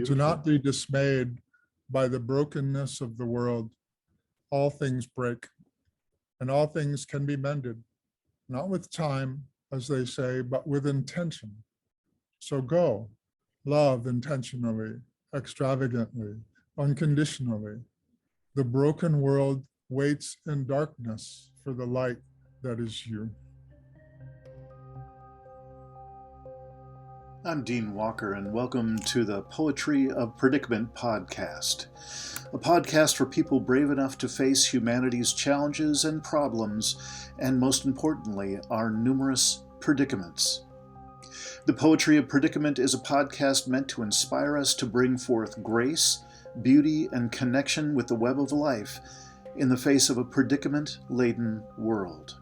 Do not be dismayed by the brokenness of the world. All things break, and all things can be mended, not with time, as they say, but with intention. So go, love intentionally, extravagantly, unconditionally. The broken world waits in darkness for the light that is you. I'm Dean Walker, and welcome to the Poetry of Predicament podcast, a podcast for people brave enough to face humanity's challenges and problems, and most importantly, our numerous predicaments. The Poetry of Predicament is a podcast meant to inspire us to bring forth grace, beauty, and connection with the web of life in the face of a predicament-laden world.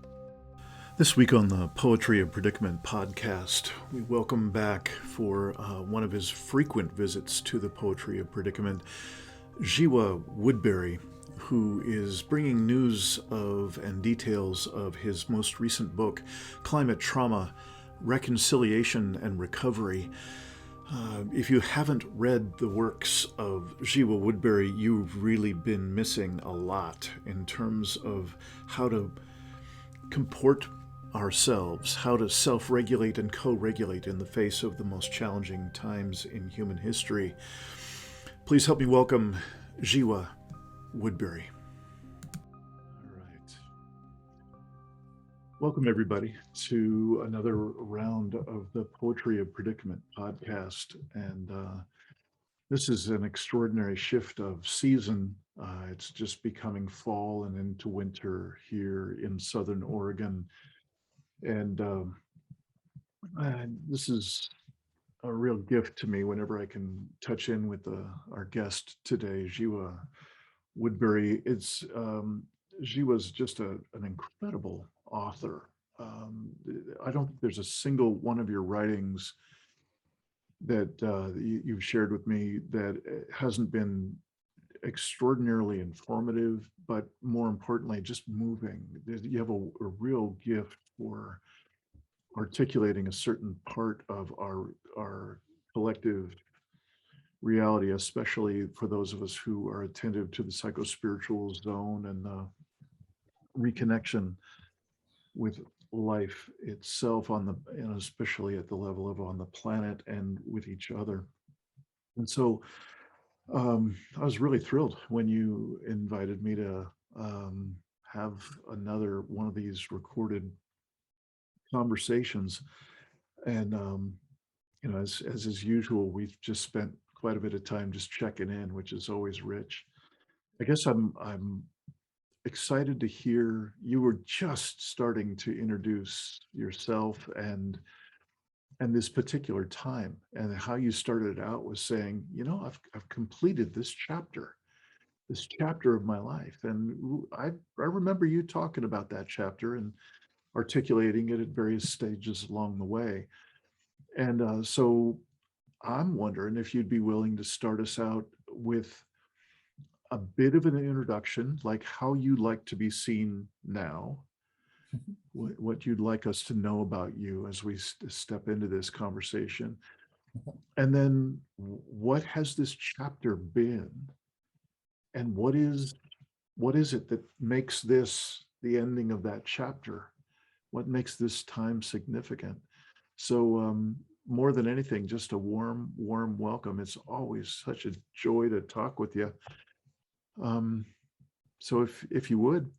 This week on the Poetry of Predicament podcast, we welcome back for one of his frequent visits to the Poetry of Predicament, Zhiwa Woodbury, who is bringing news of and details of his most recent book, Climate Trauma, Reconciliation and Recovery. If you haven't read the works of Zhiwa Woodbury, you've really been missing a lot in terms of how to comport ourselves, how to self-regulate and co-regulate in the face of the most challenging times in human history. Please help me welcome Zhiwa Woodbury. All right. Welcome, everybody, to another round of the Poetry of Predicament podcast. And this is an extraordinary shift of season. It's just becoming fall and into winter here in Southern Oregon. And this is a real gift to me whenever I can touch in with our guest today, Zhiwa Woodbury. Zhiwa's just an incredible author. I don't think there's a single one of your writings that you've shared with me that hasn't been extraordinarily informative, but more importantly, just moving. You have a real gift for articulating a certain part of our collective reality, especially for those of us who are attentive to the psychospiritual zone and the reconnection with life itself especially at the level of on the planet and with each other. And so I was really thrilled when you invited me to have another one of these recorded conversations. And as is usual, we've just spent quite a bit of time just checking in, which is always rich. I guess I'm excited to hear you were just starting to introduce yourself and this particular time, and how you started out was saying, I've completed this chapter of my life. And I remember you talking about that chapter and articulating it at various stages along the way. And so I'm wondering if you'd be willing to start us out with a bit of an introduction, like how you'd like to be seen now, what you'd like us to know about you as we step into this conversation. And then what has this chapter been? And what is it that makes this the ending of that chapter? What makes this time significant? So more than anything, just a warm welcome. It's always such a joy to talk with you. So if you would,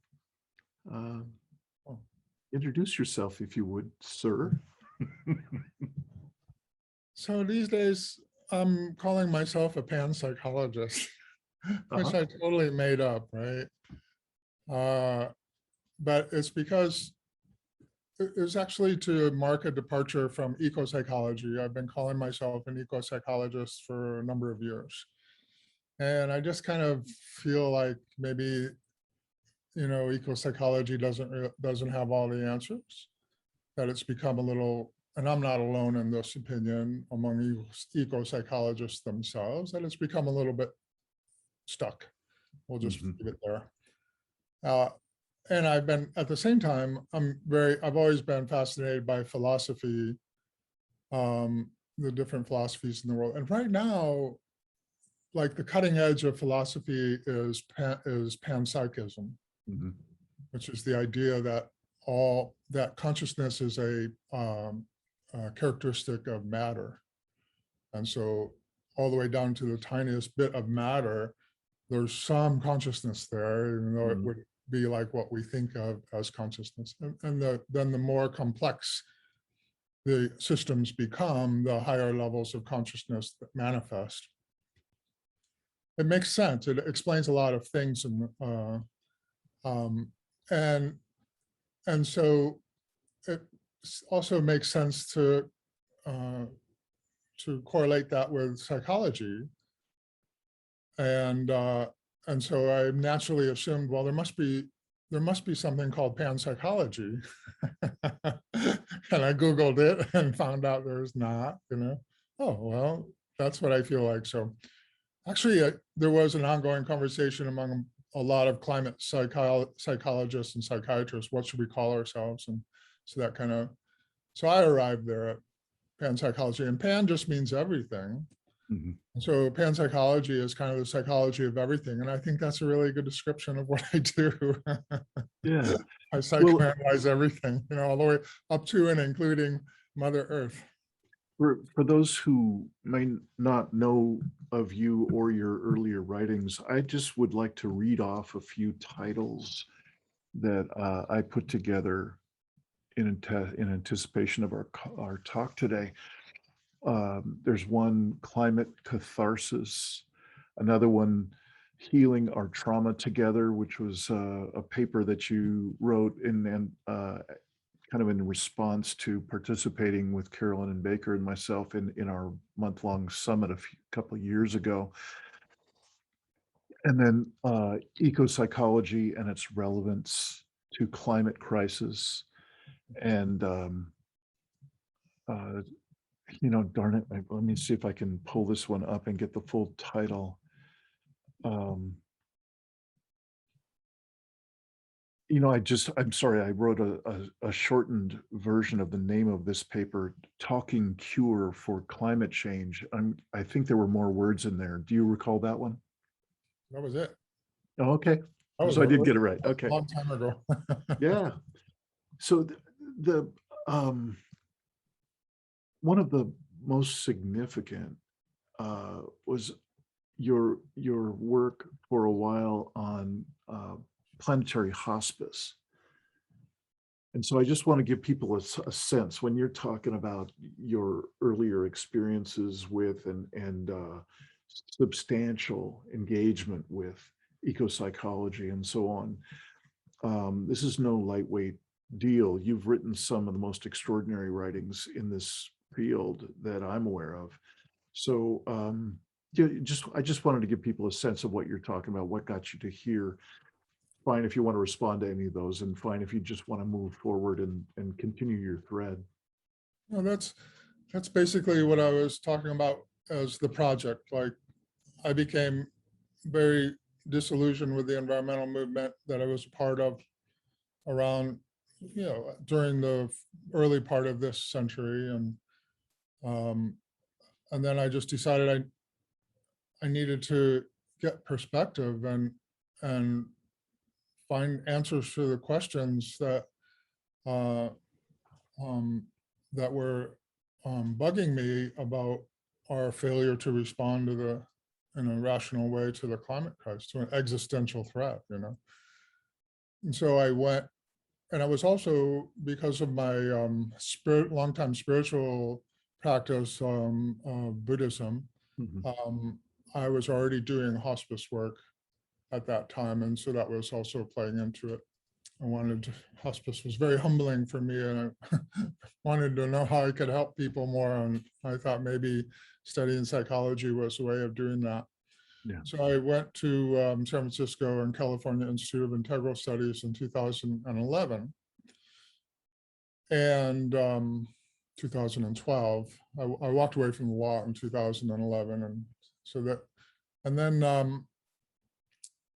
introduce yourself, if you would, sir. So these days, I'm calling myself a Pan-Psychologist, which I totally made up, right? But it's because it was actually to mark a departure from eco-psychology. I've been calling myself an eco-psychologist for a number of years. And I just kind of feel like maybe, eco-psychology doesn't have all the answers, that it's become a little, and I'm not alone in this opinion among eco-psychologists themselves, that it's become a little bit stuck. We'll just leave it there. And I've been, at the same time, I've always been fascinated by philosophy, the different philosophies in the world. And right now, like the cutting edge of philosophy is panpsychism, which is the idea that that consciousness is a characteristic of matter. And so all the way down to the tiniest bit of matter, there's some consciousness there, even though it would be like what we think of as consciousness. And then the more complex the systems become, the higher levels of consciousness that manifest. It makes sense. It explains a lot of things, and so it also makes sense to correlate that with psychology, and so I naturally assumed, well, there must be something called panpsychology, and I Googled it and found out there's not. Oh well, that's what I feel like. So actually, there was an ongoing conversation among a lot of climate psychologists and psychiatrists. What should we call ourselves? And so so I arrived there at panpsychology, and pan just means everything. So panpsychology is kind of the psychology of everything. And I think that's a really good description of what I do. Yeah. I psychoanalyze everything, all the way up to and including Mother Earth. For those who may not know of you or your earlier writings, I just would like to read off a few titles that I put together in anticipation of our talk today. There's one, Climate Catharsis, another one, Healing Our Trauma Together, which was a paper that you wrote kind of in response to participating with Carolyn and Baker and myself in our month-long summit a couple of years ago. And then Eco-Psychology and its relevance to climate crisis. And darn it, let me see if I can pull this one up and get the full title. I'm sorry, I wrote a shortened version of the name of this paper, Talking Cure for Climate Change. I think there were more words in there. Do you recall that one? That was it. Oh, okay. So I did get it right. Okay. A long time ago. Yeah. So one of the most significant was your work for a while on Planetary Hospice. And so I just want to give people a sense, when you're talking about your earlier experiences with and substantial engagement with eco-psychology and so on, this is no lightweight deal. You've written some of the most extraordinary writings in this field that I'm aware of. So I just wanted to give people a sense of what you're talking about, what got you to here. Fine if you want to respond to any of those, and fine if you just want to move forward and continue your thread. No, that's basically what I was talking about as the project. Like, I became very disillusioned with the environmental movement that I was a part of around, during the early part of this century, and then I just decided I needed to get perspective and find answers to the questions that that were bugging me about our failure to respond to in a rational way to the climate crisis, to an existential threat, And so I went, and I was also, because of my longtime spiritual practice of Buddhism, I was already doing hospice work at that time, and so that was also playing into it. Hospice was very humbling for me, and I wanted to know how I could help people more, and I thought maybe studying psychology was a way of doing that. Yeah. So I went to San Francisco and California Institute of Integral Studies in 2011, and 2012. I walked away from the law in 2011, and so that, and then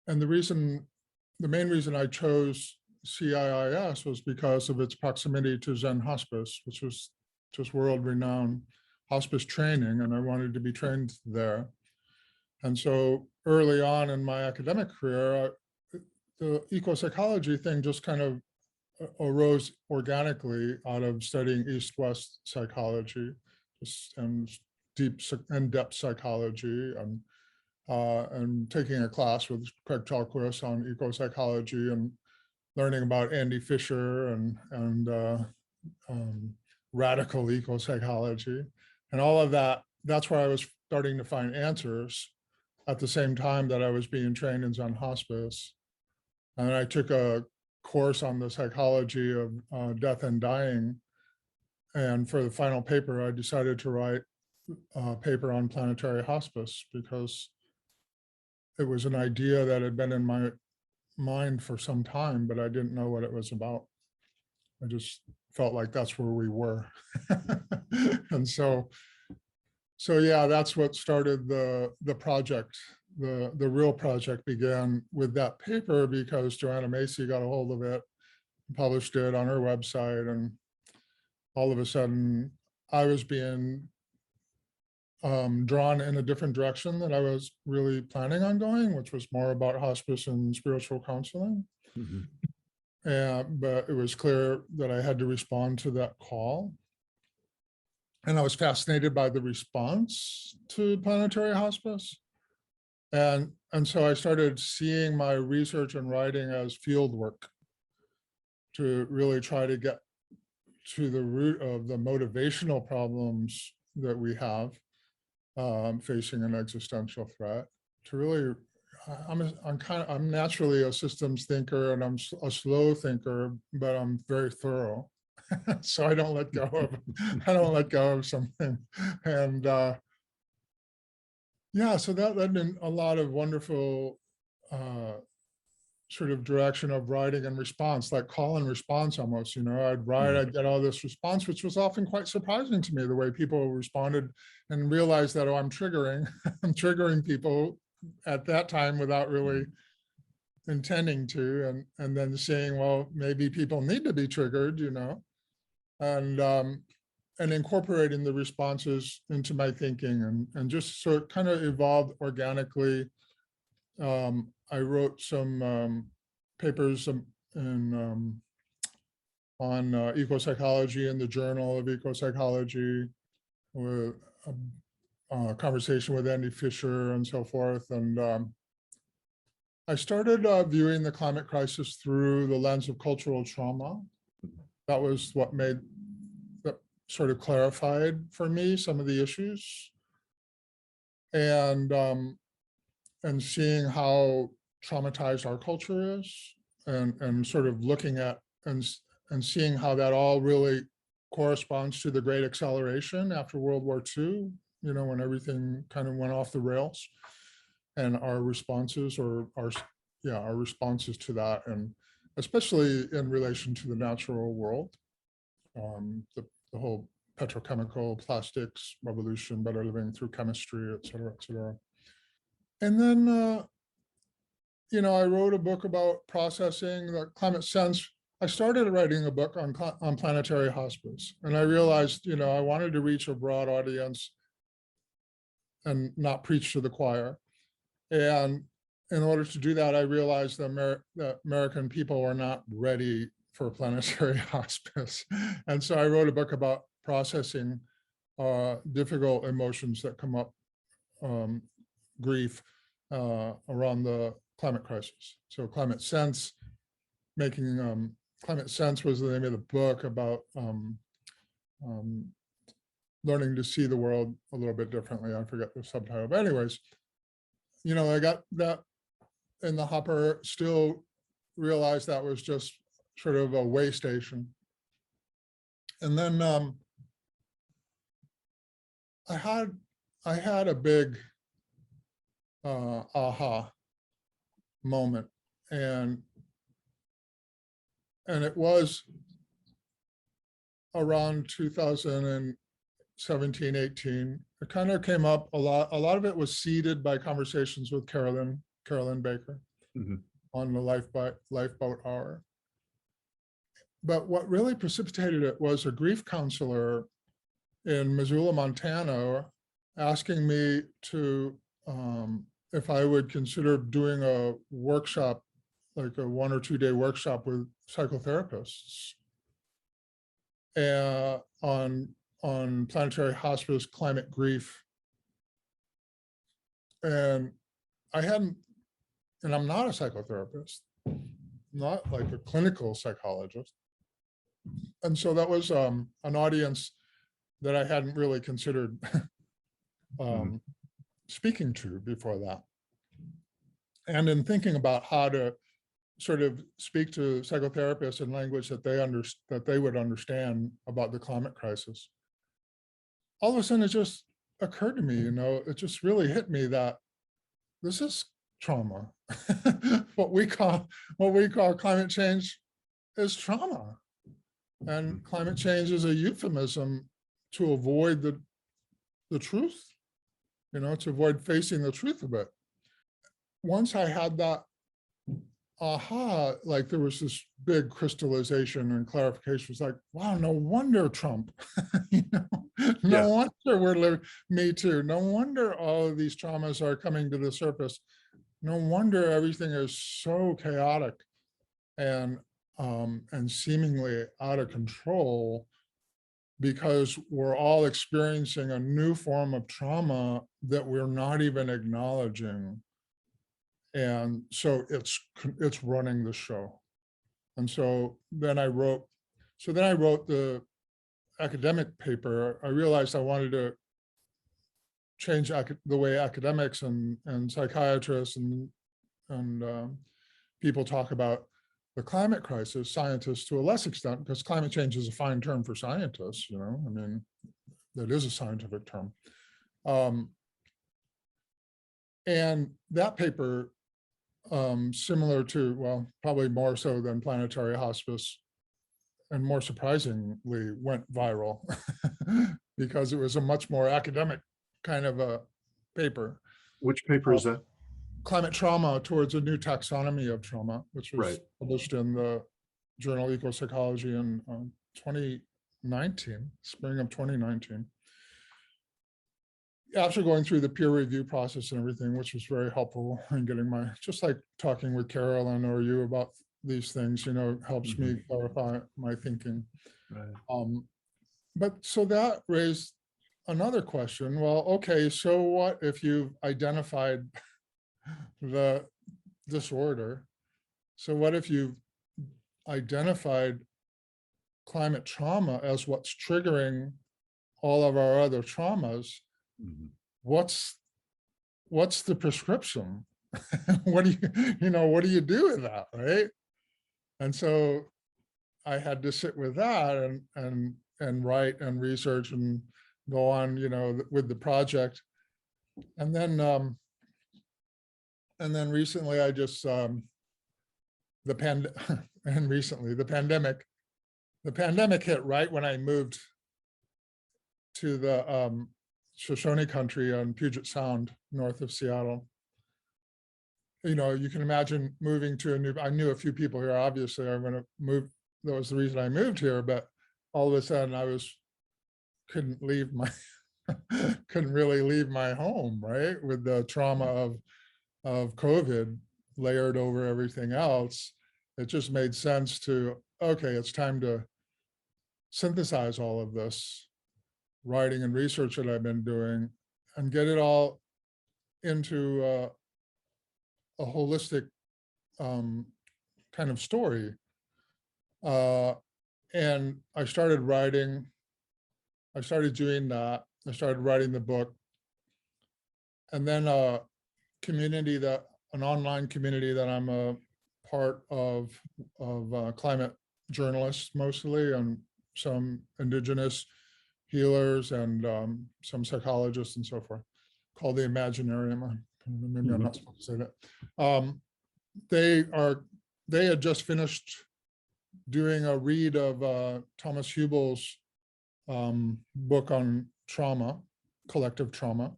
and the main reason I chose CIIS was because of its proximity to Zen Hospice, which was just world-renowned hospice training, and I wanted to be trained there. And so early on in my academic career, the eco-psychology thing just kind of arose organically out of studying East-West psychology and deep in-depth psychology, and taking a class with Craig Talquist on eco-psychology and learning about Andy Fisher and radical eco-psychology and all of that. That's where I was starting to find answers at the same time that I was being trained in Zen hospice. And I took a course on the psychology of death and dying. And for the final paper, I decided to write a paper on planetary hospice because it was an idea that had been in my mind for some time, but I didn't know what it was about. I just felt like that's where we were. And so yeah, that's what started the project. The real project began with that paper because Joanna Macy got a hold of it, published it on her website, and all of a sudden I was being drawn in a different direction that I was really planning on going, which was more about hospice and spiritual counseling. But it was clear that I had to respond to that call. And I was fascinated by the response to planetary hospice. And so I started seeing my research and writing as field work to really try to get to the root of the motivational problems that we have facing an existential threat. To really, I'm naturally a systems thinker, and I'm a slow thinker, but I'm very thorough. So I don't let go of something. And yeah, so that led in a lot of wonderful sort of direction of writing and response, like call and response almost. I'd write, I'd get all this response, which was often quite surprising to me, the way people responded, and realized that, oh, I'm triggering people at that time without really intending to, and then saying, well, maybe people need to be triggered, and incorporating the responses into my thinking, and just so it kind of evolved organically. I wrote some papers on eco-psychology in the Journal of Eco-Psychology, with a conversation with Andy Fisher and so forth. And I started viewing the climate crisis through the lens of cultural trauma. That was what sort of clarified for me some of the issues. And seeing how traumatized our culture is, and sort of looking at and seeing how that all really corresponds to the Great Acceleration after World War II, when everything kind of went off the rails, and our responses, our responses to that, and especially in relation to the natural world, the whole petrochemical plastics revolution, better living through chemistry, et cetera, et cetera. And then, I wrote a book about processing the climate sense. I started writing a book on planetary hospice, and I realized, I wanted to reach a broad audience and not preach to the choir. And in order to do that, I realized that American people are not ready for planetary hospice. And so I wrote a book about processing difficult emotions that come up, grief, around the climate crisis. So Climate Sense, making Climate Sense was the name of the book, about learning to see the world a little bit differently. I forget the subtitle, but anyways, I got that in the hopper, still realized that was just sort of a way station. And then I had a big aha moment, and it was around 2017, 18. It kind of came up a lot. A lot of it was seeded by conversations with Carolyn Baker on the Lifeboat Hour. But what really precipitated it was a grief counselor in Missoula, Montana, asking me to if I would consider doing a workshop, like a 1 or 2 day workshop with psychotherapists on planetary hospice, climate grief. And I hadn't, and I'm not a psychotherapist, not like a clinical psychologist. And so that was an audience that I hadn't really considered speaking to before that. And in thinking about how to sort of speak to psychotherapists in language that they would understand about the climate crisis, all of a sudden it just occurred to me, it just really hit me that this is trauma. what we call climate change is trauma. And climate change is a euphemism to avoid the truth, to avoid facing the truth of it. Once I had that aha, like there was this big crystallization and clarification. It was like, wow, no wonder Trump, no wonder we're living, me too. No wonder all of these traumas are coming to the surface. No wonder everything is so chaotic and seemingly out of control, because we're all experiencing a new form of trauma that we're not even acknowledging. And so it's running the show. And so then I wrote the academic paper. I realized I wanted to change the way academics and psychiatrists and people talk about the climate crisis, scientists to a less extent, because climate change is a fine term for scientists, I mean, that is a scientific term. And that paper, similar to, well, probably more so than Planetary Hospice, and more surprisingly went viral because it was a much more academic kind of a paper. Which paper is that? Climate Trauma Towards a New Taxonomy of Trauma, which was published in the journal Eco-Psychology in 2019, spring of 2019. After going through the peer review process and everything, which was very helpful in getting just like talking with Carolyn or you about these things, helps me clarify my thinking. Right. But so that raised another question. Well, okay, so what if you've identified the disorder? So what if you've identified climate trauma as what's triggering all of our other traumas? What's the prescription? What do you do with that, right? And so I had to sit with that and write and research and go on, with the project. And then recently I just the pandemic hit right when I moved to the Shoshone country on Puget Sound, north of Seattle. You can imagine moving to I knew a few people here, obviously. I'm going to move. That was the reason I moved here, but all of a sudden couldn't really leave my home, right? With the trauma of COVID layered over everything else. It just made sense to, okay, it's time to synthesize all of this writing and research that I've been doing and get it all into a holistic kind of story. And I started writing. I started doing that. I started writing the book. And then an online community that I'm a part of climate journalists mostly, and some indigenous healers and some psychologists and so forth, called the Imaginarium. Maybe I'm not supposed to say that. They had just finished doing a read of Thomas Hübel's book on trauma, collective trauma.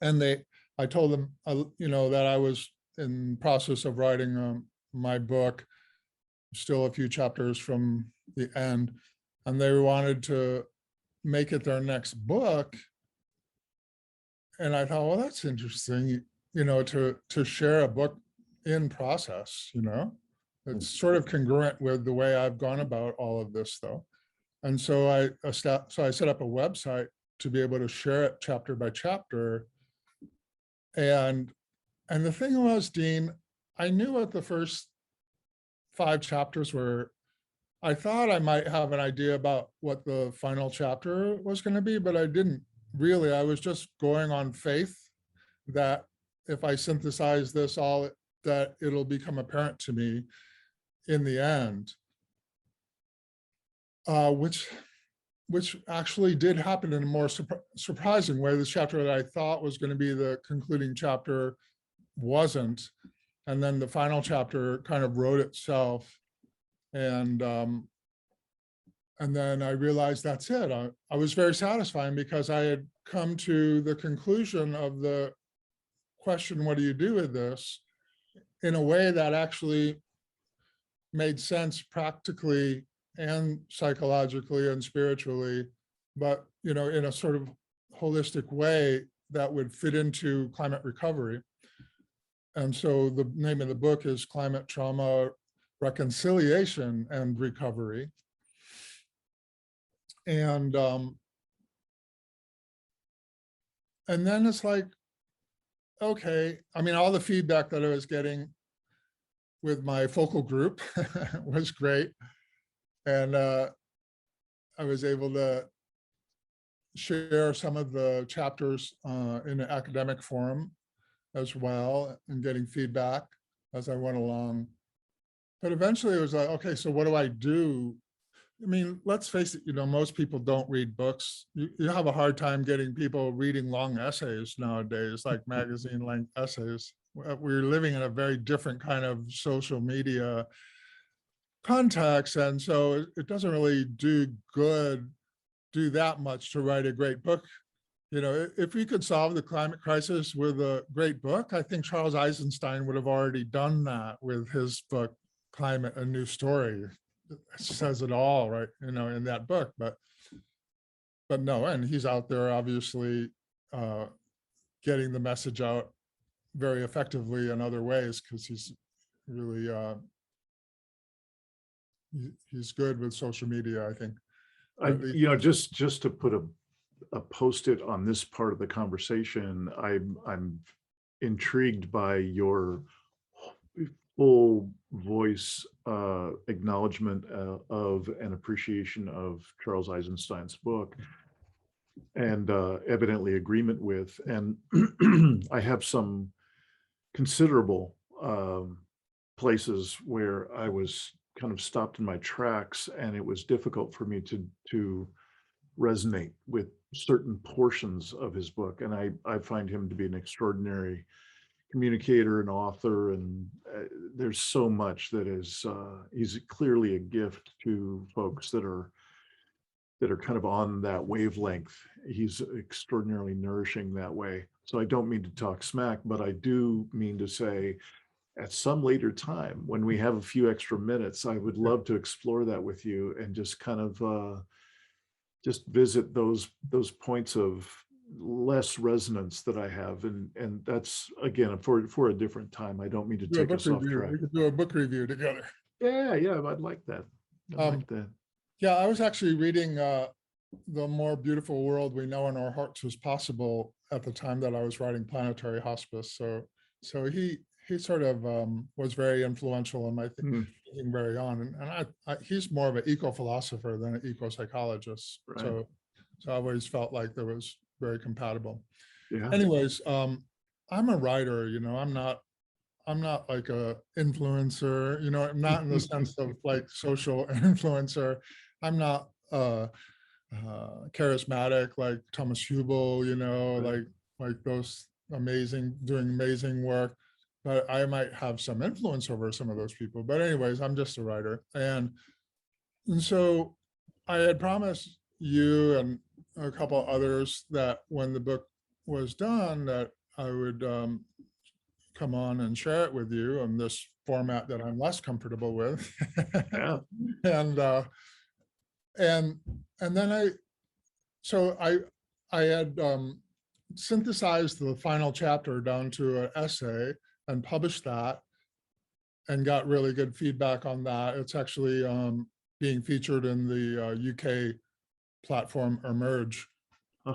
And I told them, that I was in process of writing my book, still a few chapters from the end, and they wanted to make it their next book. and I thought, well, that's interesting, to share a book in process, it's sort of congruent with the way I've gone about all of this, though. And so I set up a website to be able to share it chapter by chapter. And the thing was, Dean, I knew what the first 5 chapters were. I thought I might have an idea about what the final chapter was going to be, but I didn't really. I was just going on faith that if I synthesize this all, that it'll become apparent to me in the end, which actually did happen in a more surprising way. The chapter that I thought was going to be the concluding chapter wasn't. And then the final chapter kind of wrote itself. And then I realized that's it. I was very satisfying because I had come to the conclusion of the question, what do you do with this, in a way that actually made sense practically and psychologically and spiritually, but in a sort of holistic way that would fit into climate recovery. And so the name of the book is Climate Trauma, Reconciliation and Recovery. And then it's like, okay, I mean, all the feedback that I was getting with my focal group was great. And I was able to share some of the chapters in an academic forum as well, and getting feedback as I went along. But eventually it was like, okay, so what do I do? I mean, let's face it, most people don't read books. You have a hard time getting people reading long essays nowadays, like magazine-length essays. We're living in a very different kind of social media context, and so it doesn't really do that much to write a great book. If we could solve the climate crisis with a great book, I think Charles Eisenstein would have already done that with his book, Climate, A New Story. It says it all, right, in that book, but no, and he's out there obviously getting the message out very effectively in other ways, because he's really he's good with social media, I think. Just to put a post-it on this part of the conversation, I'm intrigued by your full voice acknowledgement of and appreciation of Charles Eisenstein's book, and evidently agreement with. And I have some considerable places where I was kind of stopped in my tracks, and it was difficult for me to resonate with certain portions of his book. And I find him to be an extraordinary communicator and author, and there's so much that is he's clearly a gift to folks that are kind of on that wavelength. He's extraordinarily nourishing that way. So I don't mean to talk smack, but I do mean to say, at some later time, when we have a few extra minutes, I would love to explore that with you and just kind of just visit those points of less resonance that I have, and that's again for a different time. I don't mean to take us off track. We could do a book review together. Yeah, I'd like that. Like that. Yeah, I was actually reading The More Beautiful World We Know in Our Hearts Is Possible at the time that I was writing Planetary Hospice. So he sort of was very influential in my thinking very on. And he's more of an eco-philosopher than an eco-psychologist. Right. So I always felt like there was very compatible. Yeah. Anyways, I'm a writer, I'm not like a influencer, I'm not in the sense of like social influencer. I'm not charismatic like Thomas Hubel, right. like those doing amazing work, but I might have some influence over some of those people. But anyways, I'm just a writer. And so I had promised you and a couple others that when the book was done, that I would come on and share it with you in this format that I'm less comfortable with. Yeah. And then I had synthesized the final chapter down to an essay and published that, and got really good feedback on that. It's actually being featured in the UK platform Emerge.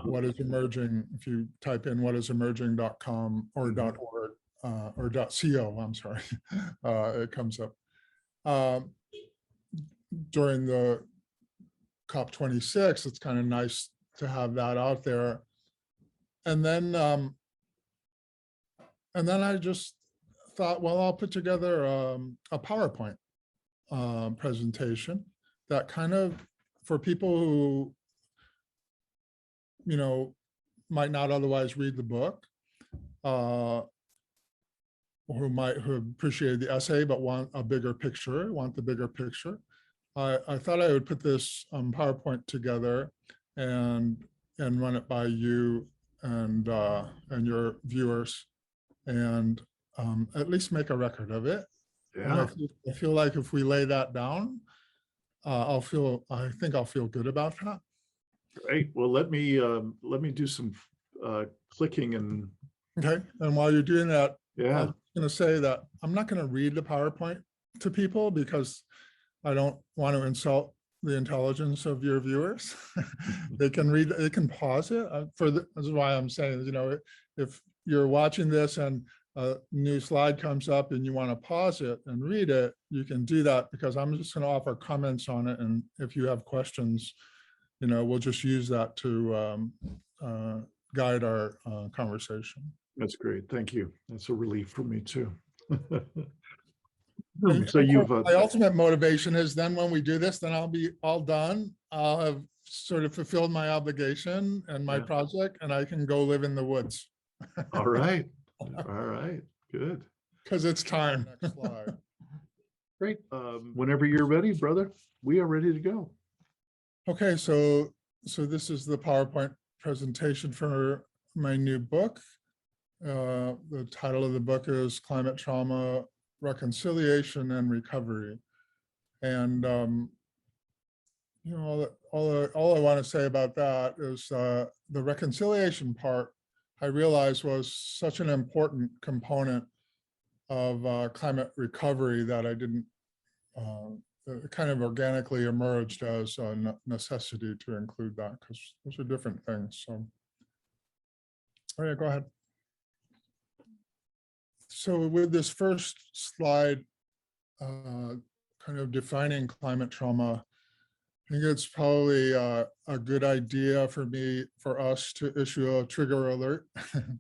What is emerging? If you type in whatisemerging.com or .org or .co, I'm sorry, it comes up. During the COP26, it's kind of nice to have that out there. And then I just thought, well, I'll put together a PowerPoint presentation that kind of, for people who, you know, might not otherwise read the book, or who appreciate the essay but want a bigger picture, want the bigger picture. I thought I would put this PowerPoint together and run it by you and your viewers, and at least make a record of it. Yeah. And I feel like if we lay that down, I think I'll feel good about that. Great. Well, let me do some clicking and. Okay. And while you're doing that, Yeah. I'm going to say that I'm not going to read the PowerPoint to people because I don't want to insult the intelligence of your viewers. They can read, they can pause it. This is why I'm saying, you know, if you're watching this and a new slide comes up and you want to pause it and read it, you can do that, because I'm just going to offer comments on it. And if you have questions, you know, we'll just use that to guide our conversation. That's great. Thank you. That's a relief for me too. And So you've my ultimate motivation is then when we do this, then I'll be all done. I'll have sort of fulfilled my obligation and my project, and I can go live in the woods. all right. All right. Good. Because it's time. Next slide. Great. Whenever you're ready, brother, we are ready to go. Okay, so this is the PowerPoint presentation for my new book. The title of the book is Climate Trauma, Reconciliation and Recovery. And you know, all I want to say about that is the reconciliation part, I realized, was such an important component of climate recovery that I didn't, it kind of organically emerged as a necessity to include that, because those are different things. So, all right, go ahead. So with this first slide, kind of defining climate trauma, I think it's probably a good idea for us to issue a trigger alert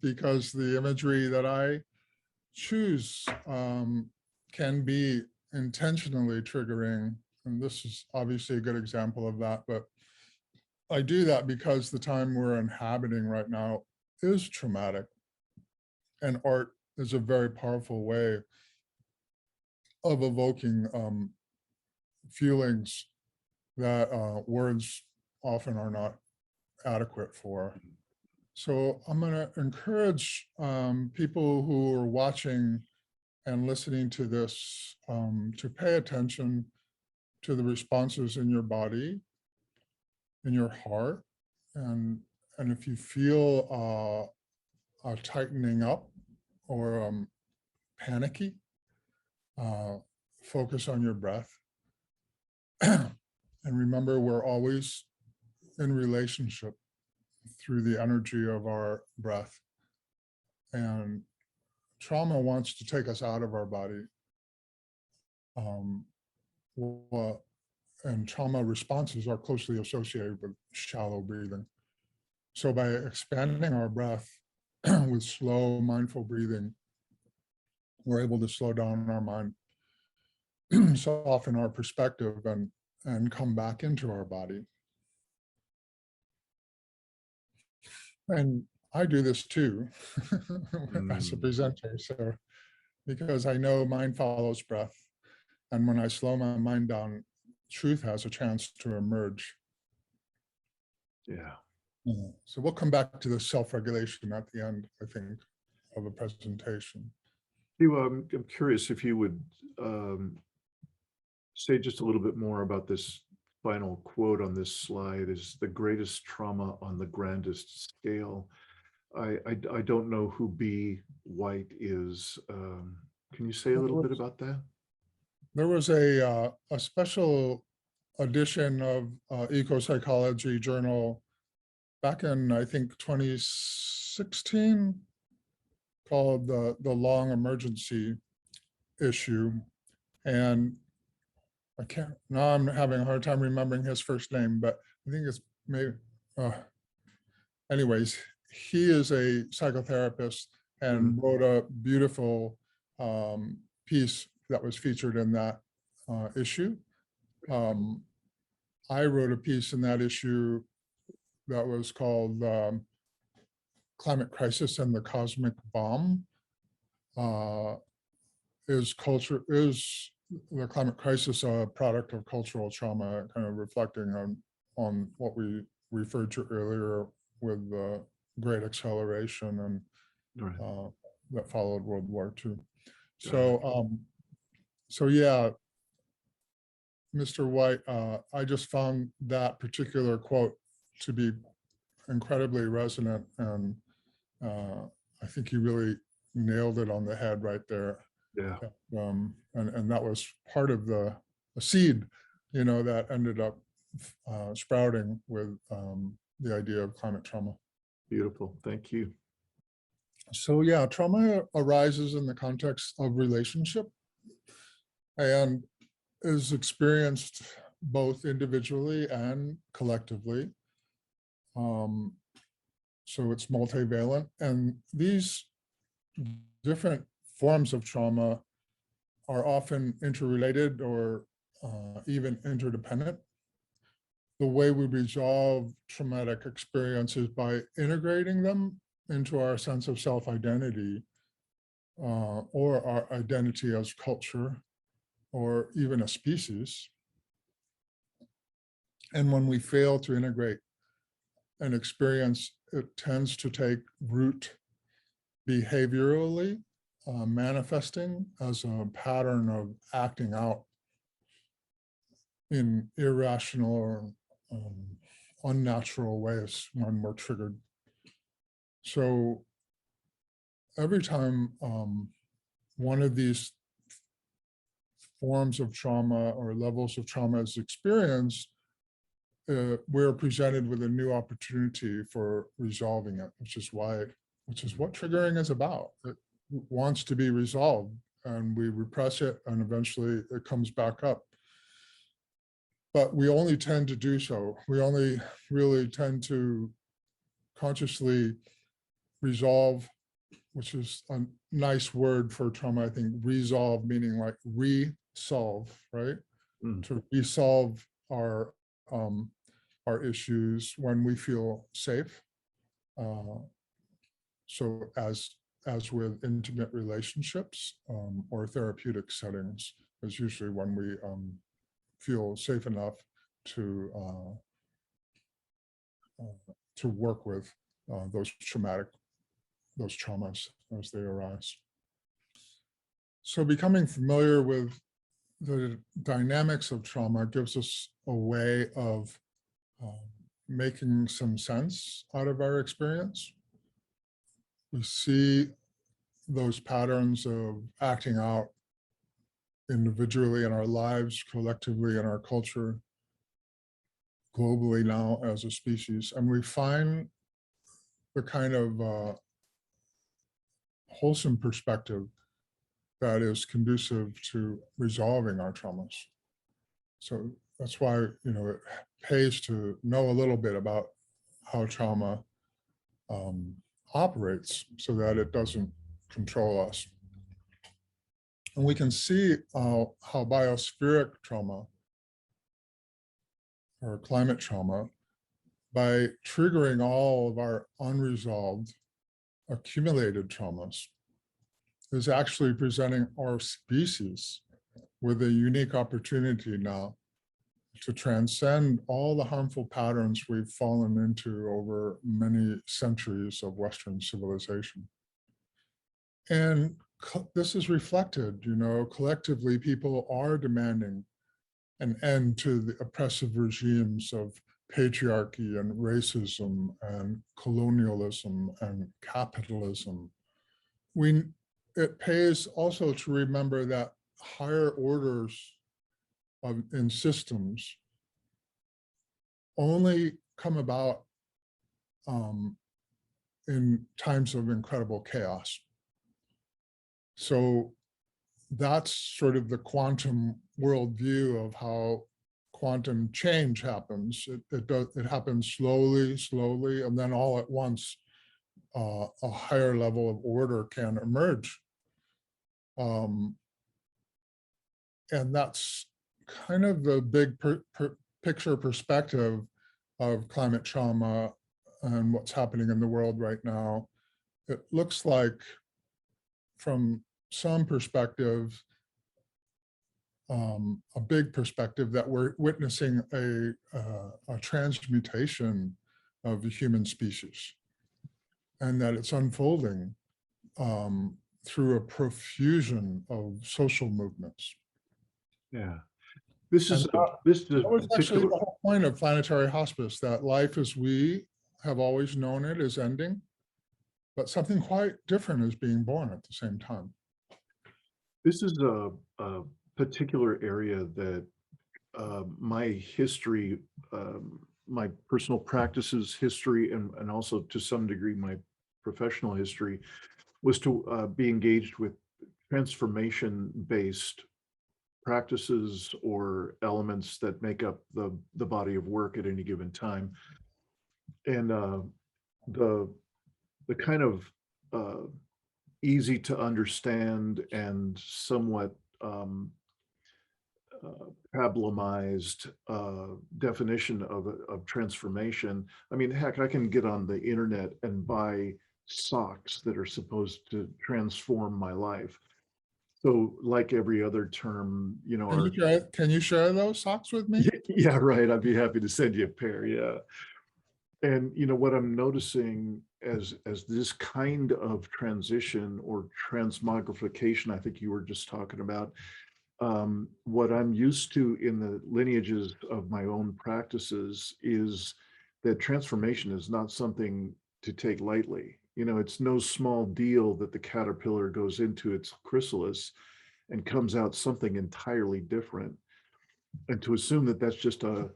because the imagery that I choose can be intentionally triggering. And this is obviously a good example of that, but I do that because the time we're inhabiting right now is traumatic, and art is a very powerful way of evoking feelings that words often are not adequate for. So I'm going to encourage people who are watching and listening to this to pay attention to the responses in your body, in your heart, and if you feel a tightening up or panicky, focus on your breath. And remember, we're always in relationship through the energy of our breath. And trauma wants to take us out of our body. And trauma responses are closely associated with shallow breathing. So by expanding our breath with slow, mindful breathing, we're able to slow down our mind, soften our perspective, and come back into our body. And I do this too as a presenter, so because I know mind follows breath. And when I slow my mind down, truth has a chance to emerge. Yeah. So we'll come back to the self-regulation at the end, I think, of a presentation. I'm curious if you would say just a little bit more about this final quote on this slide: is the greatest trauma on the grandest scale. I don't know who B. White is. Can you say a little bit about that? There was a special edition of Eco-Psychology Journal back in, I think, 2016, called the Long Emergency issue. And now I'm having a hard time remembering his first name, but I think it's maybe, anyways, he is a psychotherapist and wrote a beautiful piece that was featured in that issue. I wrote a piece in that issue that was called Climate Crisis and the Cosmic Bomb. Is the climate crisis a product of cultural trauma, kind of reflecting on what we referred to earlier with the Great Acceleration and that followed World War II. So yeah, Mr. White, I just found that particular quote to be incredibly resonant, and I think he really nailed it on the head right there. Yeah. And that was part of the seed, that ended up sprouting with the idea of climate trauma. Beautiful. Thank you. So yeah, trauma arises in the context of relationship and is experienced both individually and collectively. So it's multivalent, and these different forms of trauma are often interrelated or even interdependent. The way we resolve traumatic experiences by integrating them into our sense of self-identity or our identity as culture or even a species. And when we fail to integrate an experience, it tends to take root behaviorally, manifesting as a pattern of acting out in irrational or unnatural ways when we're triggered. So every time one of these forms of trauma or levels of trauma is experienced, we're presented with a new opportunity for resolving it, which is what triggering is about. It wants to be resolved, and we repress it, and eventually it comes back up. But we only tend to do so. We only really tend to consciously resolve, which is a nice word for trauma, I think. Resolve meaning like resolve, right? To resolve our issues when we feel safe. So as with intimate relationships or therapeutic settings, is usually when we feel safe enough to work with those traumas as they arise. So becoming familiar with the dynamics of trauma gives us a way of making some sense out of our experience. We see those patterns of acting out individually in our lives, collectively in our culture, globally now as a species, and we find the kind of wholesome perspective that is conducive to resolving our traumas. So that's why, it pays to know a little bit about how trauma operates so that it doesn't control us. And we can see how biospheric trauma or climate trauma, by triggering all of our unresolved accumulated traumas, is actually presenting our species with a unique opportunity now to transcend all the harmful patterns we've fallen into over many centuries of Western civilization. And this is reflected, collectively, people are demanding an end to the oppressive regimes of patriarchy and racism and colonialism and capitalism. It pays also to remember that higher orders in systems only come about in times of incredible chaos. So that's sort of the quantum worldview of how quantum change happens. It happens slowly, and then all at once, a higher level of order can emerge. And that's kind of the big picture perspective of climate trauma and what's happening in the world right now. It looks like, from some perspective, a big perspective, that we're witnessing a transmutation of the human species, and that it's unfolding through a profusion of social movements. Yeah, this is that was actually the whole point of Planetary Hospice, that life as we have always known it is ending, but something quite different is being born at the same time. This is a particular area that my history, my personal practices history, and also to some degree my professional history, was to be engaged with transformation-based practices or elements that make up the body of work at any given time. And the kind of easy to understand and somewhat problemized definition of transformation. I mean, heck, I can get on the internet and buy socks that are supposed to transform my life. So like every other term, you know. Can you share those socks with me? Yeah, right. I'd be happy to send you a pair. Yeah. And you know what I'm noticing as this kind of transition or transmogrification, I think you were just talking about, what I'm used to in the lineages of my own practices is that transformation is not something to take lightly. You know, it's no small deal that the caterpillar goes into its chrysalis and comes out something entirely different. And to assume that that's just a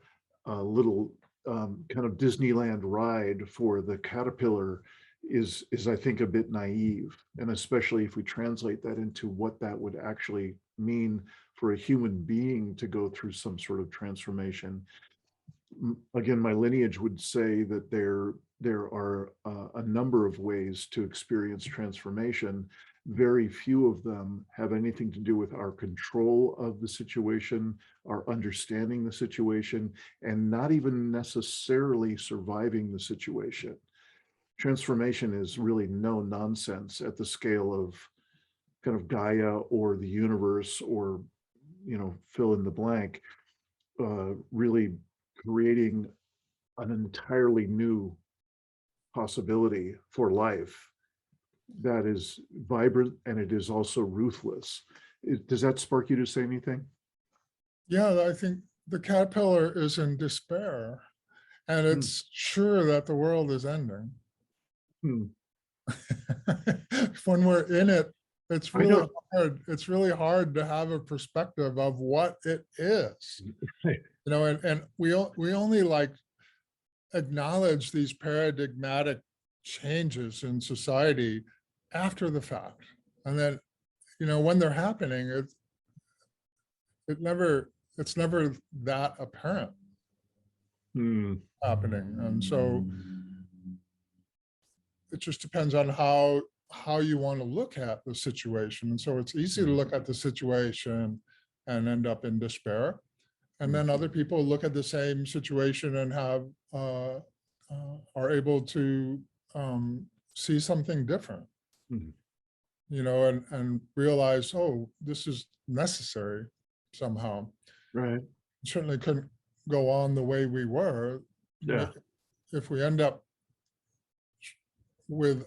little kind of Disneyland ride for the caterpillar is I think a bit naive, and especially if we translate that into what that would actually mean for a human being to go through some sort of transformation. Again, my lineage would say that there are a number of ways to experience transformation. Very few of them have anything to do with our control of the situation, our understanding the situation, and not even necessarily surviving the situation. Transformation is really no nonsense at the scale of kind of Gaia or the universe, or, you know, fill in the blank, really creating an entirely new possibility for life that is vibrant, and it is also ruthless. Does that spark you to say anything? Yeah, I think the caterpillar is in despair, and it's sure that the world is ending. When we're in it, it's really hard. It's really hard to have a perspective of what it is. You know, and we only like acknowledge these paradigmatic changes in society after the fact, and then, you know, when they're happening, it's never that apparent happening. And so it just depends on how you want to look at the situation. And so it's easy to look at the situation and end up in despair, and then other people look at the same situation and have are able to see something different, you know, and realize, oh, this is necessary somehow. Right. Certainly couldn't go on the way we were. Yeah. If we end up with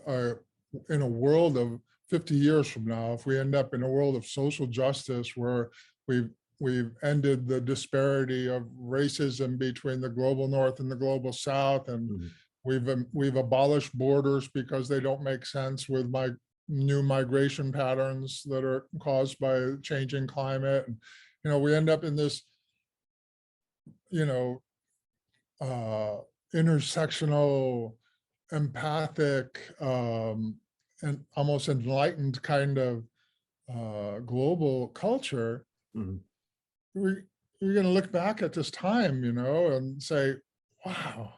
in a world of 50 years from now, if we end up in a world of social justice where we've we've ended the disparity of racism between the global north and the global south, and we've abolished borders because they don't make sense with my new migration patterns that are caused by changing climate. And, we end up in this, intersectional, empathic, and almost enlightened kind of global culture. We're going to look back at this time, and say, wow,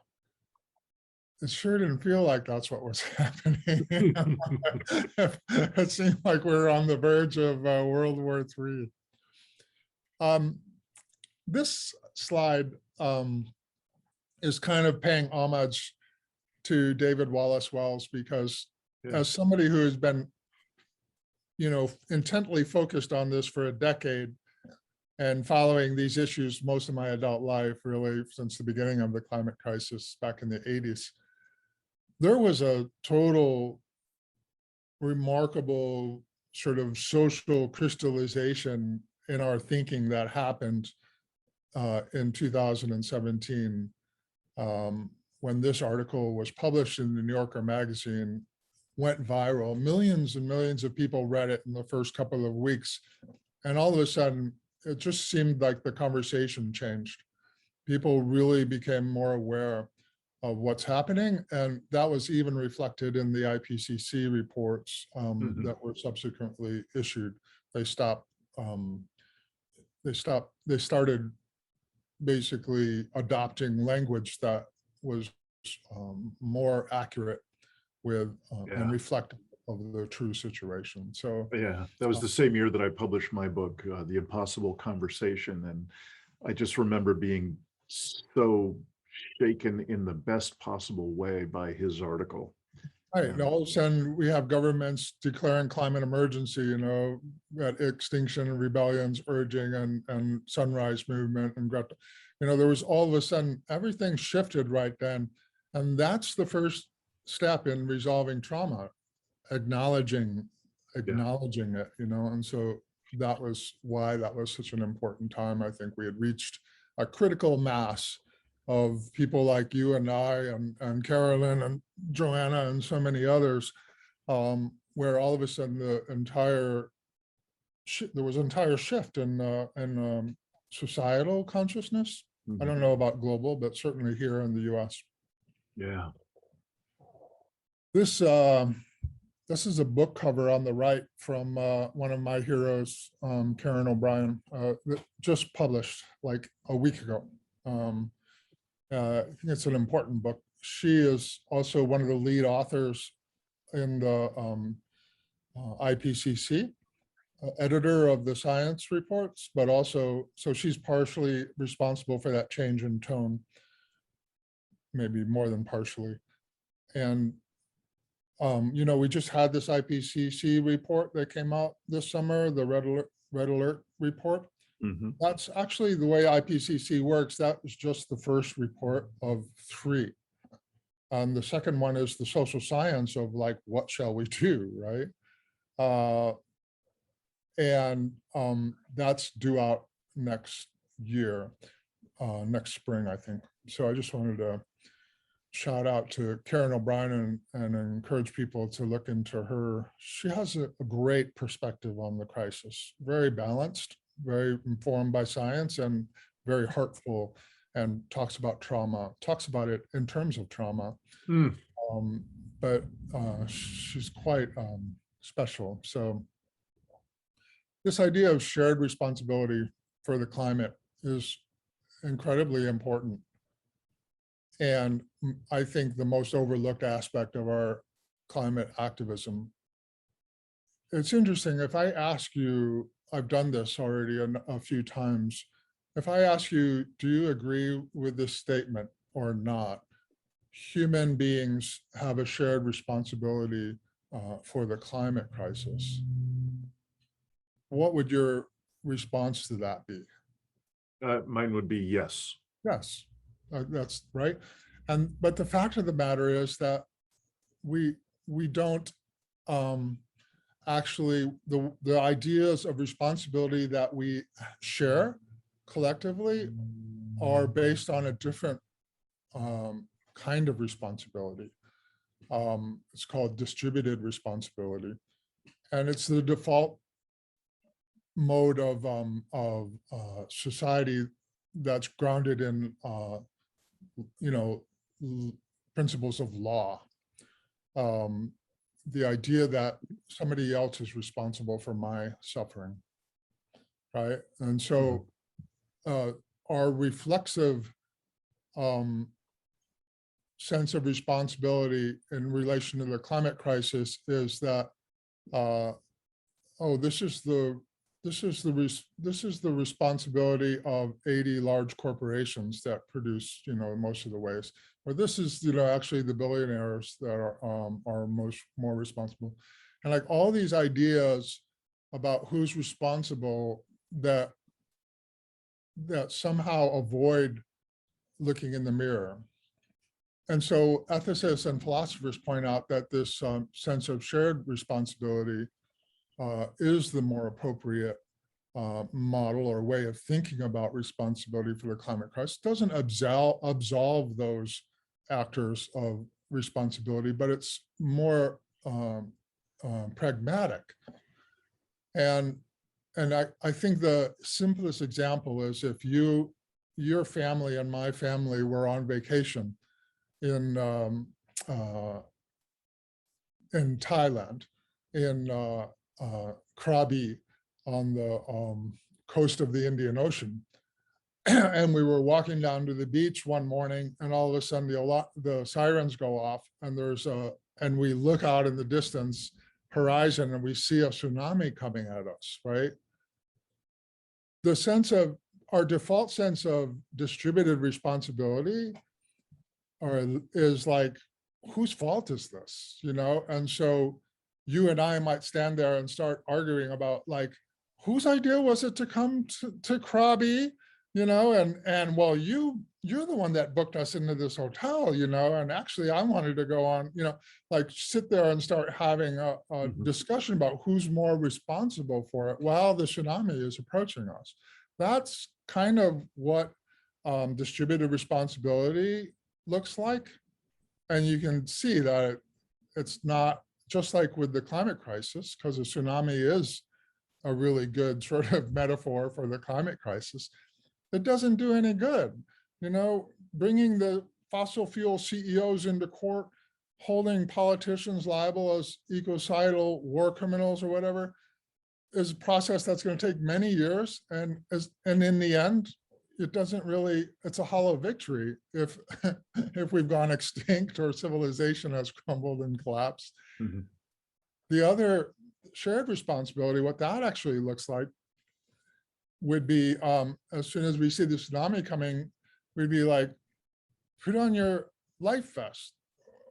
it sure didn't feel like that's what was happening. It seemed like we were on the verge of World War III. This slide is kind of paying homage to David Wallace Wells, because as somebody who has been, intently focused on this for a decade and following these issues most of my adult life, really since the beginning of the climate crisis back in the 80s, there was a total remarkable sort of social crystallization in our thinking that happened in 2017, when this article was published in the New Yorker magazine, went viral. Millions and millions of people read it in the first couple of weeks. And all of a sudden, it just seemed like the conversation changed. People really became more aware of what's happening. And that was even reflected in the IPCC reports that were subsequently issued. They started basically adopting language that was more accurate with and reflective of the true situation. So that was the same year that I published my book, The Impossible Conversation. And I just remember being so shaken in the best possible way by his article. Right. And all of a sudden we have governments declaring climate emergency, at Extinction Rebellion's urging, and Sunrise Movement and Greta. There was all of a sudden everything shifted right then. And that's the first step in resolving trauma, acknowledging it, and so that was why that was such an important time. I think we had reached a critical mass of people like you and I and Carolyn and Joanna and so many others, where all of a sudden there was an entire shift in societal consciousness. I don't know about global, but certainly here in the US. Yeah. This is a book cover on the right from one of my heroes, Karen O'Brien, that just published like a week ago. I think it's an important book. She is also one of the lead authors in the IPCC, editor of the science reports, but also, so she's partially responsible for that change in tone, maybe more than partially. And, we just had this IPCC report that came out this summer, the Red Alert report. That's actually the way IPCC works. That was just the first report of 3. And the second one is the social science of like, what shall we do, right? And that's due out next year, next spring, I think. So I just wanted to shout out to Karen O'Brien and encourage people to look into her. She has a great perspective on the crisis, very balanced, very informed by science, and very heartful, and talks about trauma, talks about it in terms of trauma. But she's quite special. So this idea of shared responsibility for the climate is incredibly important. And I think the most overlooked aspect of our climate activism. It's interesting, if I ask you, I've done this already a few times, if I ask you, do you agree with this statement or not? Human beings have a shared responsibility for the climate crisis. What would your response to that be? Mine would be yes. Yes, that's right. But the fact of the matter is that we don't actually the ideas of responsibility that we share collectively are based on a different kind of responsibility. It's called distributed responsibility, and it's the default mode of society that's grounded in principles of law. The idea that somebody else is responsible for my suffering, right? And so our reflexive sense of responsibility in relation to the climate crisis is that, this is the responsibility of 80 large corporations that produce, most of the waste. Or this is, actually the billionaires that are more responsible. And like all these ideas about who's responsible that somehow avoid looking in the mirror. And so ethicists and philosophers point out that this sense of shared responsibility is the more appropriate model or way of thinking about responsibility for the climate crisis. It doesn't absolve those actors of responsibility, but it's more pragmatic. And I think the simplest example is if your family and my family were on vacation in Thailand, in Krabi on the coast of the Indian Ocean. And we were walking down to the beach one morning, and all of a sudden the sirens go off, and we look out in the distance horizon and we see a tsunami coming at us, right? Our default sense of distributed responsibility is like, whose fault is this, And so you and I might stand there and start arguing about like, whose idea was it to come to Krabi, and well, you're the one that booked us into this hotel, and actually I wanted to go on, like sit there and start having a discussion about who's more responsible for it while the tsunami is approaching us. That's kind of what distributed responsibility looks like. And you can see that it's not just like with the climate crisis, because a tsunami is a really good sort of metaphor for the climate crisis. It doesn't do any good. Bringing the fossil fuel CEOs into court, holding politicians liable as ecocidal war criminals or whatever, is a process that's going to take many years. And in the end, it doesn't really, it's a hollow victory if we've gone extinct or civilization has crumbled and collapsed. Mm-hmm. The other shared responsibility, what that actually looks like would be, as soon as we see the tsunami coming, we'd be like, put on your life vest.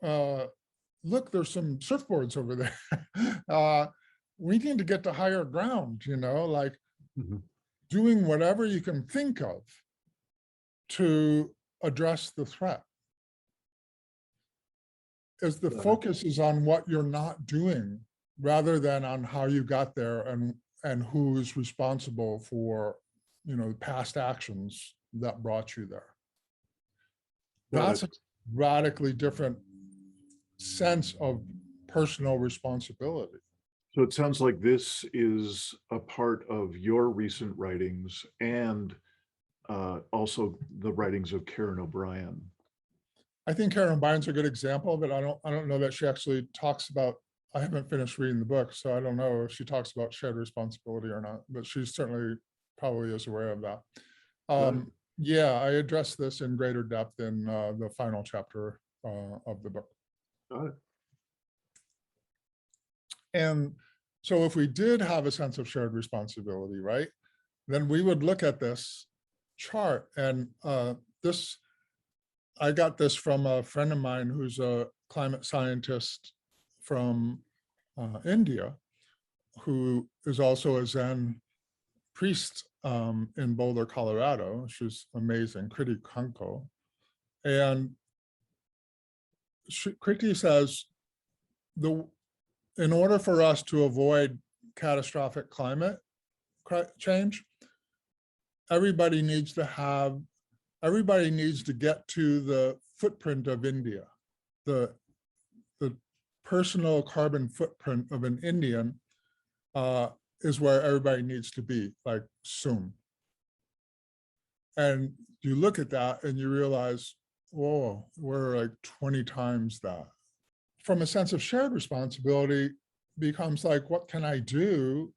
Look, there's some surfboards over there. We need to get to higher ground, like doing whatever you can think of to address the threat. As the focus is on what you're not doing rather than on how you got there and who's responsible for, past actions that brought you there. That's a radically different sense of personal responsibility. So it sounds like this is a part of your recent writings and also the writings of Karen O'Brien. I think Karen O'Brien's a good example, but I don't know that she actually talks about, I haven't finished reading the book, so I don't know if she talks about shared responsibility or not, but she certainly probably is aware of that. Yeah, I address this in greater depth in the final chapter of the book. Got it. And so if we did have a sense of shared responsibility, right, then we would look at this chart. And I got this from a friend of mine who's a climate scientist from India, who is also a Zen priest in Boulder, Colorado. She's amazing, Kriti Kanko. And Kriti says, in order for us to avoid catastrophic climate change, everybody needs to get to the footprint of India, the personal carbon footprint of an Indian is where everybody needs to be, like soon. And you look at that and you realize, whoa, we're like 20 times that. From a sense of shared responsibility becomes like, what can I do?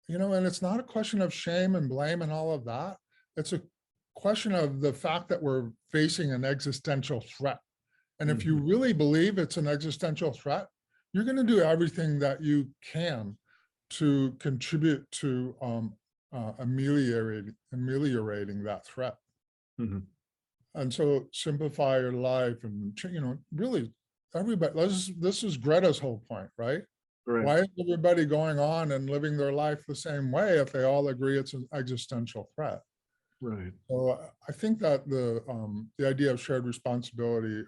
You know, and it's not a question of shame and blame and all of that. It's a question of the fact that we're facing an existential threat. And if you really believe it's an existential threat, you're going to do everything that you can to contribute to ameliorating that threat. And so simplify your life and, you know, really everybody, this is Greta's whole point, right? Right. Why is everybody going on and living their life the same way if they all agree it's an existential threat? Right. So I think that the idea of shared responsibility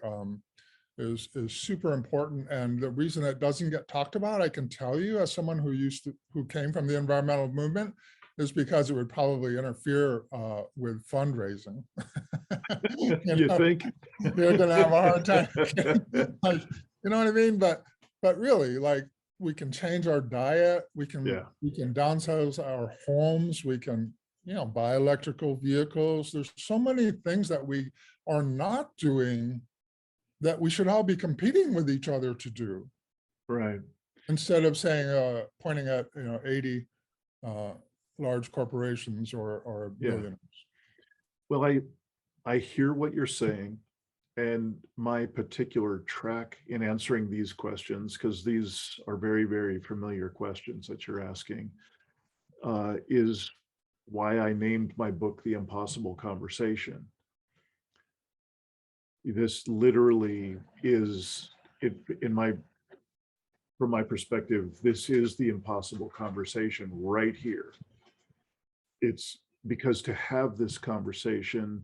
is super important, and the reason it doesn't get talked about, I can tell you, as someone who came from the environmental movement, is because it would probably interfere with fundraising. You think? You're going to have a hard time. Like, you know what I mean? But really, like, we can change our diet. We can downsize our homes. We can, you know, buy electrical vehicles. There's so many things that we are not doing that we should all be competing with each other to do. Right. Instead of saying, pointing at, you know, 80 large corporations or billionaires. Well, I hear what you're saying, and my particular track in answering these questions, because these are very, very familiar questions that you're asking, is why I named my book The Impossible Conversation. This literally is, from my perspective, this is the impossible conversation right here. It's because to have this conversation,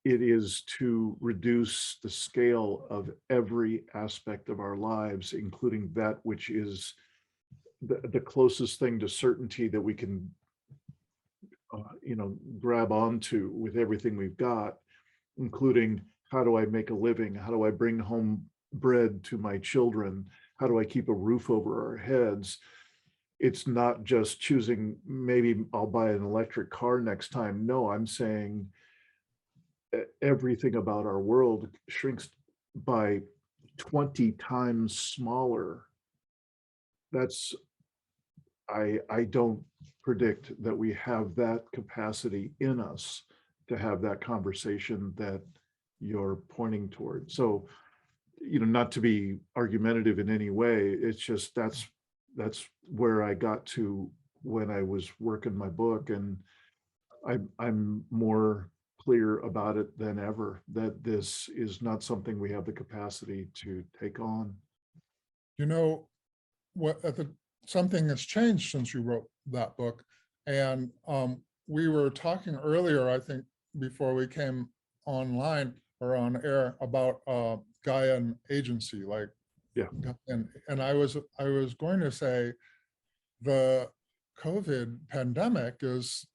it is to reduce the scale of every aspect of our lives, including that which is the closest thing to certainty that we can, you know, grab onto with everything we've got, including how do I make a living? How do I bring home bread to my children? How do I keep a roof over our heads? It's not just choosing, maybe I'll buy an electric car next time. No, I'm saying everything about our world shrinks by 20 times smaller. That's, I don't predict that we have that capacity in us to have that conversation that you're pointing toward. So, you know, not to be argumentative in any way, it's just that's where I got to when I was working my book, and I'm more clear about it than ever that this is not something we have the capacity to take on. You know, something has changed since you wrote that book, and we were talking earlier, I think, before we came online or on air, about Gaian agency, like, and I was going to say the COVID pandemic is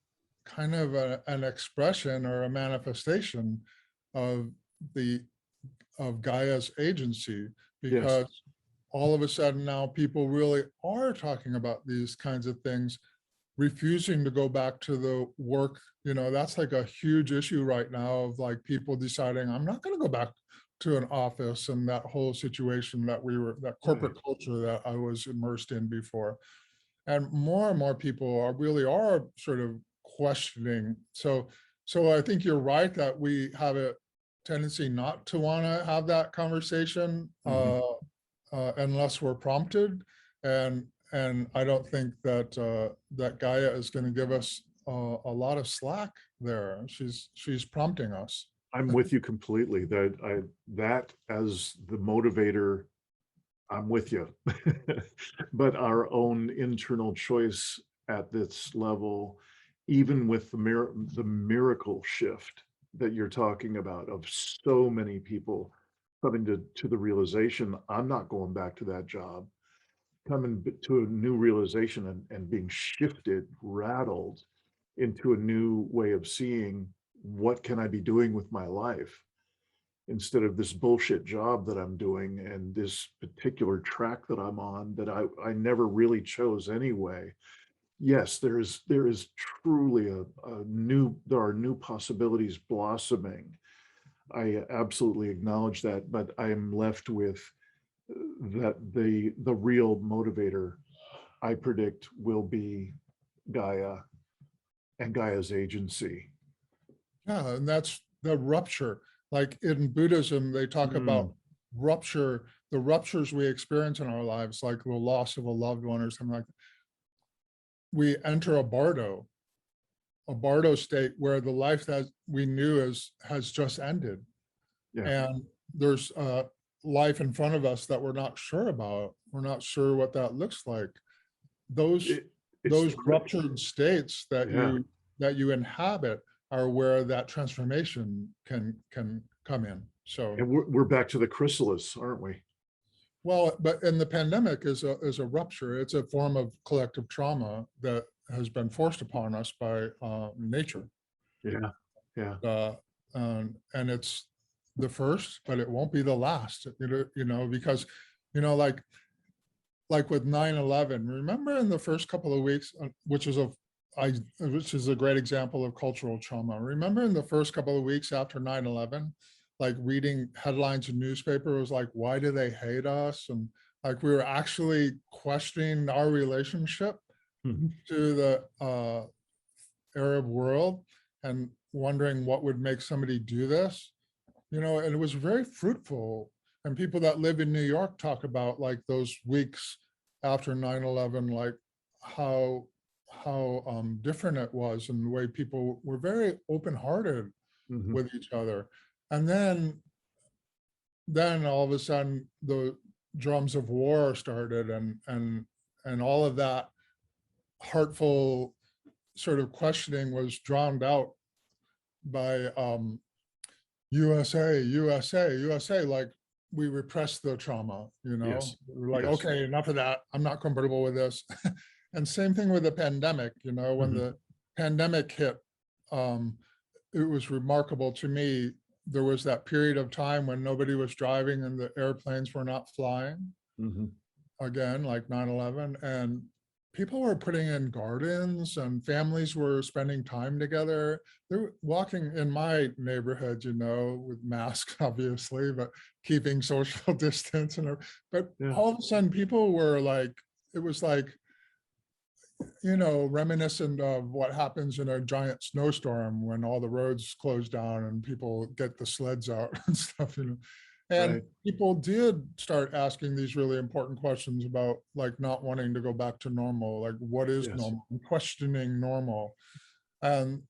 kind of an expression or a manifestation of Gaia's agency, because all of a sudden now people really are talking about these kinds of things, refusing to go back to the work. You know, that's like a huge issue right now, of like people deciding, I'm not going to go back to an office and that whole situation that corporate culture that I was immersed in before. And more people really are sort of questioning. So I think you're right that we have a tendency not to want to have that conversation unless we're prompted. And I don't think that that Gaia is going to give us a lot of slack there. She's prompting us. I'm with you completely. That as the motivator, I'm with you. But our own internal choice at this level, even with the miracle shift that you're talking about, of so many people coming to the realization I'm not going back to that job, coming to a new realization and being shifted, rattled into a new way of seeing what can I be doing with my life instead of this bullshit job that I'm doing and this particular track that I'm on that I never really chose anyway. Yes, there is truly there are new possibilities blossoming. I absolutely acknowledge that, but I am left with that the real motivator, I predict, will be Gaia and Gaia's agency. Yeah, and that's the rupture. Like in Buddhism, they talk about rupture, the ruptures we experience in our lives, like the loss of a loved one or something like that. We enter a bardo state where the life that we knew has just ended. Yeah. And there's life in front of us that we're not sure about. We're not sure what that looks like. Those ruptured states that you inhabit are where that transformation can come in. So, and we're back to the chrysalis, aren't we? Well, but in the pandemic is a rupture. It's a form of collective trauma that has been forced upon us by nature. Yeah, yeah. And it's the first, but it won't be the last. Because like with 9/11. Remember in the first couple of weeks, which is a great example of cultural trauma. Remember in the first couple of weeks after 9/11, like reading headlines in newspaper was like, why do they hate us? And like we were actually questioning our relationship to the Arab world and wondering what would make somebody do this, and it was very fruitful. And people that live in New York talk about like those weeks after 9/11, like how different it was and the way people were very open-hearted with each other. And then all of a sudden the drums of war started and all of that heartful sort of questioning was drowned out by USA, like we repressed the trauma, Yes. We're like, Yes. okay, enough of that. I'm not comfortable with this. And same thing with the pandemic, when the pandemic hit, it was remarkable to me. There was that period of time when nobody was driving and the airplanes were not flying again, like 9/11. And people were putting in gardens and families were spending time together. They're walking in my neighborhood, with masks, obviously, but keeping social distance. But all of a sudden people were like, it was like, reminiscent of what happens in a giant snowstorm when all the roads close down and people get the sleds out and stuff, And people did start asking these really important questions about like not wanting to go back to normal, like what is normal, and questioning normal. And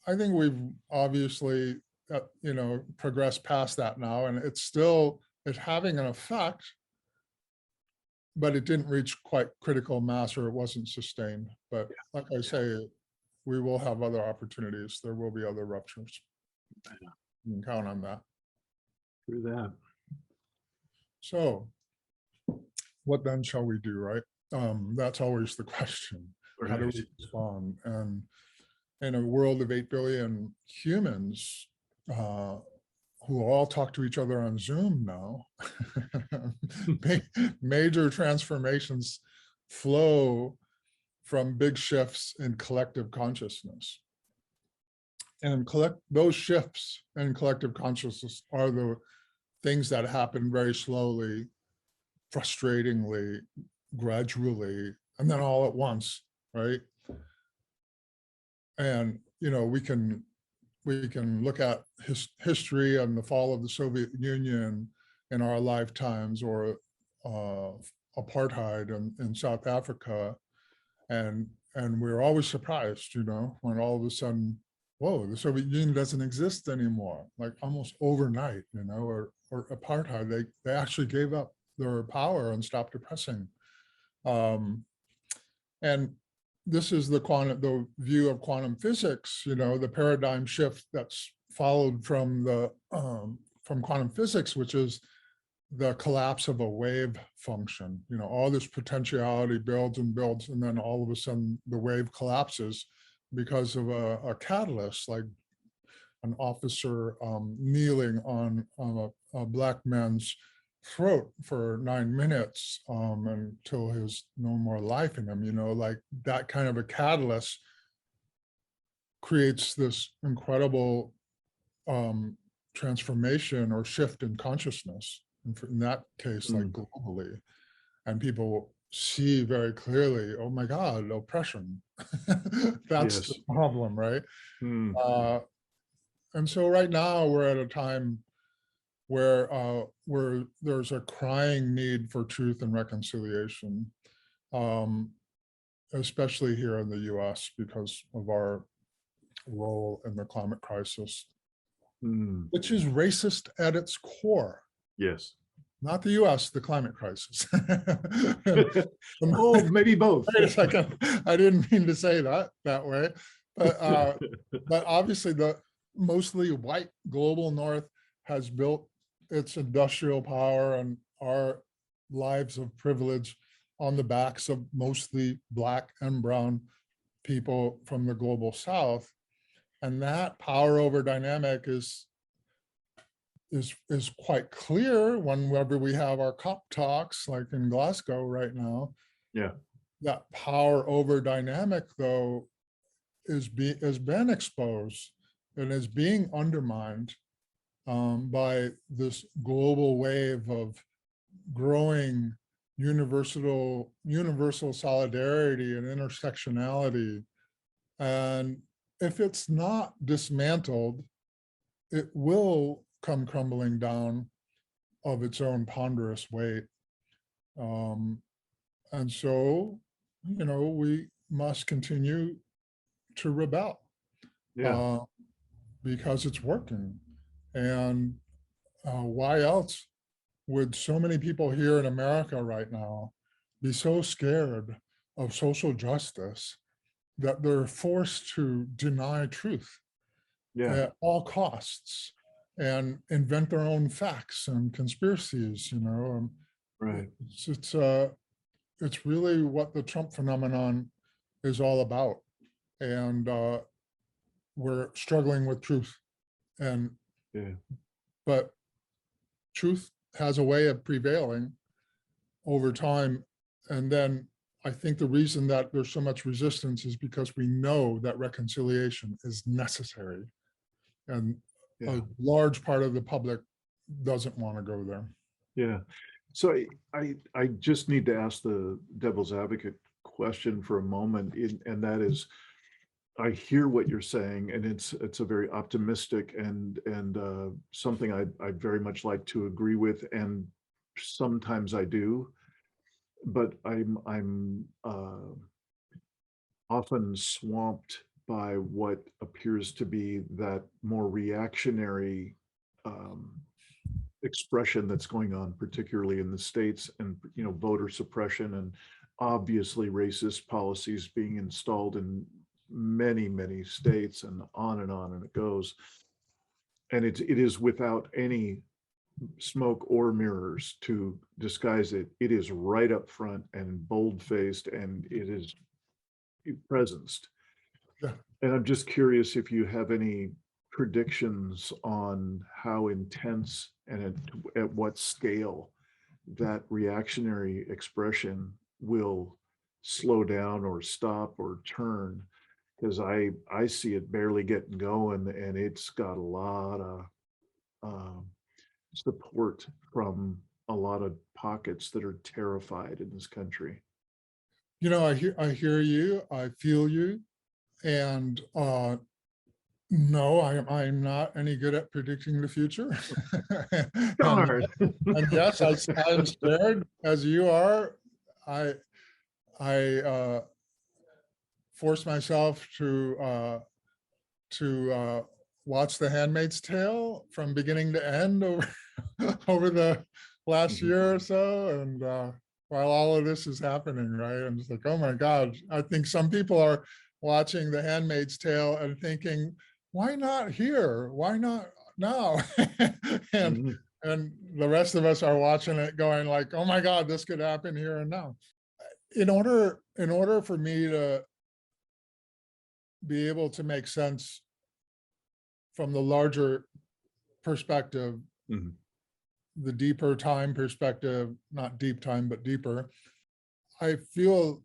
I think we've obviously, progressed past that now, and it's having an effect, but it didn't reach quite critical mass, or it wasn't sustained. But like I say, we will have other opportunities. There will be other ruptures. You can count on that. Through that. So what then shall we do, right? That's always the question. How do we respond? And in a world of 8 billion humans, who all talk to each other on Zoom now, major transformations flow from big shifts in collective consciousness. And those shifts in collective consciousness are the things that happen very slowly, frustratingly, gradually, and then all at once, right? And, we can look at history and the fall of the Soviet Union in our lifetimes, or apartheid in South Africa. And we're always surprised, when all of a sudden, whoa, the Soviet Union doesn't exist anymore, like almost overnight, or apartheid, they actually gave up their power and stopped oppressing. And this is the view of quantum physics, the paradigm shift that's followed from from quantum physics, which is the collapse of a wave function. You know, all this potentiality builds and builds, and then all of a sudden the wave collapses because of a catalyst, like an officer kneeling on a black man's throat for 9 minutes until there's no more life in him. You know, like that kind of a catalyst creates this incredible transformation or shift in consciousness. In that case, like globally, and people see very clearly, oh my God, oppression. That's the problem, right? And so right now we're at a time where there's a crying need for truth and reconciliation, especially here in the US because of our role in the climate crisis, which is racist at its core. Yes. Not the US, the climate crisis. Oh, maybe both. Wait a second. I didn't mean to say that way. But obviously the mostly white global North has built its industrial power and our lives of privilege on the backs of mostly Black and brown people from the global South. And that power over dynamic is quite clear whenever we have our COP talks, like in Glasgow right now. Yeah. That power over dynamic, though, has been exposed and is being undermined by this global wave of growing universal solidarity and intersectionality. And if it's not dismantled, it will come crumbling down of its own ponderous weight. And so, you know, we must continue to rebel because it's working. And why else would so many people here in America right now be so scared of social justice that they're forced to deny truth at all costs and invent their own facts and conspiracies, you know? Right. It's really what the Trump phenomenon is all about. And we're struggling with truth. And but truth has a way of prevailing over time. And then I think the reason that there's so much resistance is because we know that reconciliation is necessary. And a large part of the public doesn't want to go there. Yeah. So I just need to ask the devil's advocate question for a moment, and that is, I hear what you're saying, and it's a very optimistic and something I very much like to agree with, and sometimes I do, but I'm often swamped by what appears to be that more reactionary expression that's going on, particularly in the States, and voter suppression and obviously racist policies being installed in many states, and on and it goes. And it is without any smoke or mirrors to disguise it. It is right up front and bold-faced, and it is presenced. Yeah. And I'm just curious if you have any predictions on how intense and at what scale that reactionary expression will slow down or stop or turn, because I see it barely getting going, and it's got a lot of support from a lot of pockets that are terrified in this country. You know, I hear you, I feel you, and no, I'm not any good at predicting the future. Darn. And yes, I'm scared as you are. I force myself to watch The Handmaid's Tale from beginning to end over the last year or so, and while all of this is happening, right? I'm just like, oh my God. I think some people are watching The Handmaid's Tale and thinking, why not here? Why not now. and Mhm. and the rest of us are watching it going like, oh my God, this could happen here and now. In order for me to be able to make sense from the larger perspective, Mhm. the deeper time perspective, not deep time, but deeper, I feel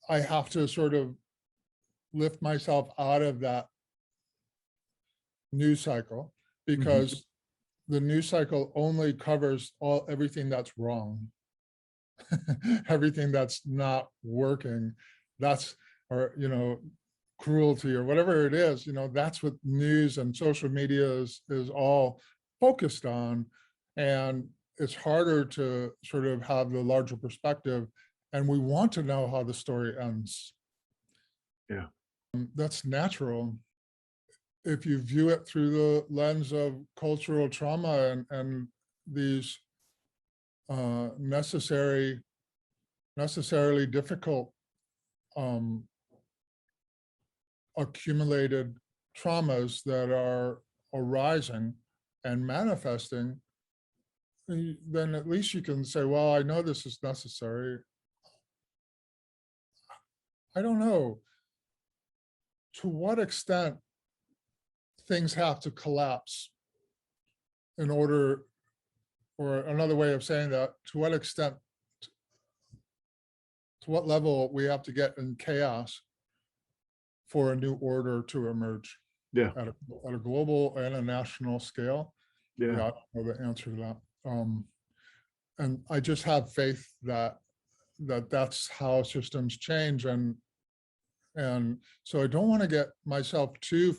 I have to sort of lift myself out of that news cycle, because the news cycle only covers everything that's wrong, everything that's not working, that's, or, cruelty or whatever it is, that's what news and social media is all focused on. And it's harder to sort of have the larger perspective. And we want to know how the story ends. Yeah. That's natural. If you view it through the lens of cultural trauma and these necessarily difficult accumulated traumas that are arising and manifesting, then at least you can say, well, I know this is necessary. I don't know to what extent things have to collapse in order, or another way of saying that, to what extent, to what level we have to get in chaos for a new order to emerge Yeah. at a global and a national scale. Yeah, Yeah. I don't know the answer to that. And I just have faith that that's how systems change. And so I don't want to get myself too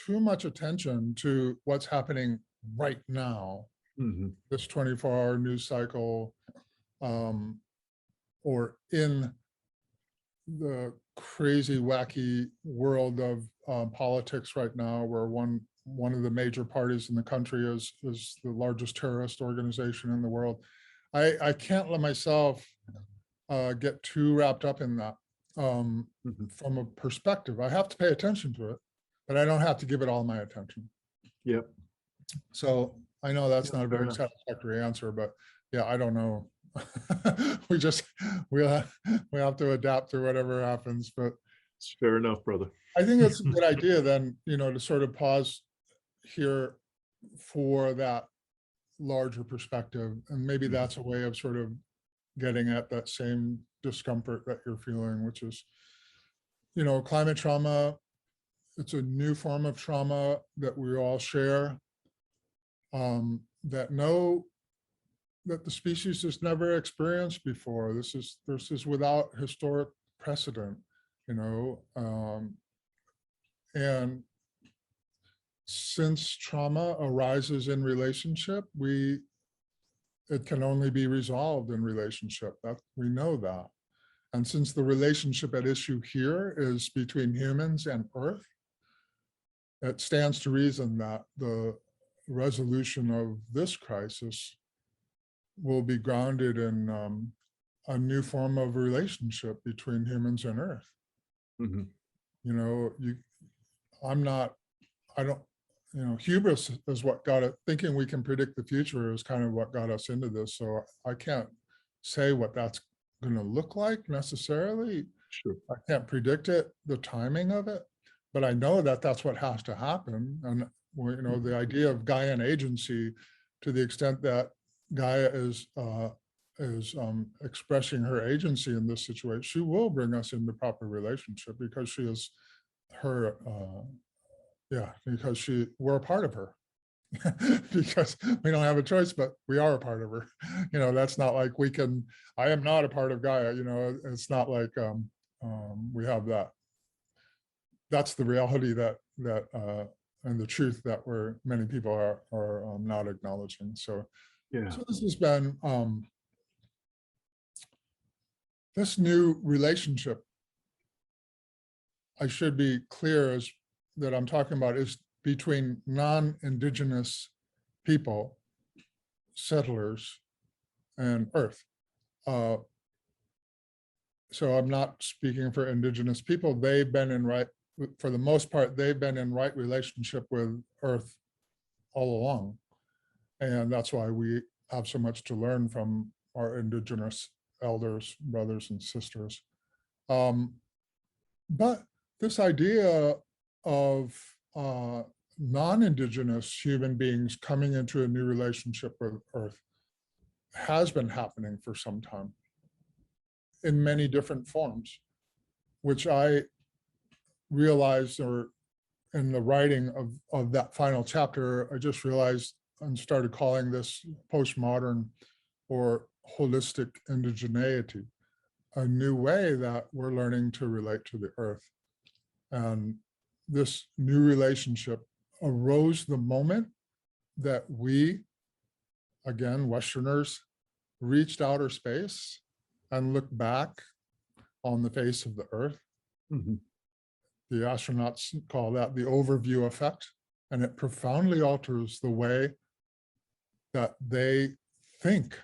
much attention to what's happening right now, Mhm. this 24-hour news cycle, or in the crazy, wacky world of politics right now, where one of the major parties in the country is the largest terrorist organization in the world. I can't let myself get too wrapped up in that Mhm. from a perspective. I have to pay attention to it, but I don't have to give it all my attention. Yep. So I know that's Yeah, not a fair very enough. satisfactory answer, but yeah, I don't know. we have to adapt to whatever happens. But It's fair enough, brother. I think it's a good idea then, to sort of pause here for that larger perspective. And maybe that's a way of sort of getting at that same discomfort that you're feeling, which is, climate trauma. It's a new form of trauma that we all share, that the species has never experienced before. This is without historic precedent, and since trauma arises in relationship, it can only be resolved in relationship. That we know that. And since the relationship at issue here is between humans and Earth, it stands to reason that the resolution of this crisis will be grounded in a new form of relationship between humans and Earth. Mhm. I don't, hubris is what got it, thinking we can predict the future is kind of what got us into this. So I can't say what that's going to look like necessarily. Sure. I can't predict it, the timing of it, but I know that that's what has to happen. And the idea of Gaian agency, to the extent that Gaia is expressing her agency in this situation, she will bring us into proper relationship, because she is her, because we're a part of her. Because we don't have a choice, but we are a part of her. That's not like I am not a part of Gaia. It's not like we have that. That's the reality that and the truth that many people are not acknowledging. So Yeah. this has been this new relationship. I should be clear as that I'm talking about is between non-Indigenous people, settlers, and Earth. So I'm not speaking for Indigenous people. They've been in for the most part, they've been in right relationship with Earth all along. And that's why we have so much to learn from our indigenous elders, brothers and sisters. But this idea of non-indigenous human beings coming into a new relationship with Earth has been happening for some time in many different forms, which I realized, or in the writing of that final chapter, I just realized and started calling this postmodern or holistic indigeneity, a new way that we're learning to relate to the Earth. And this new relationship arose the moment that we, again, Westerners, reached outer space and looked back on the face of the Earth. Mhm. The astronauts call that the overview effect, and it profoundly alters the way that they think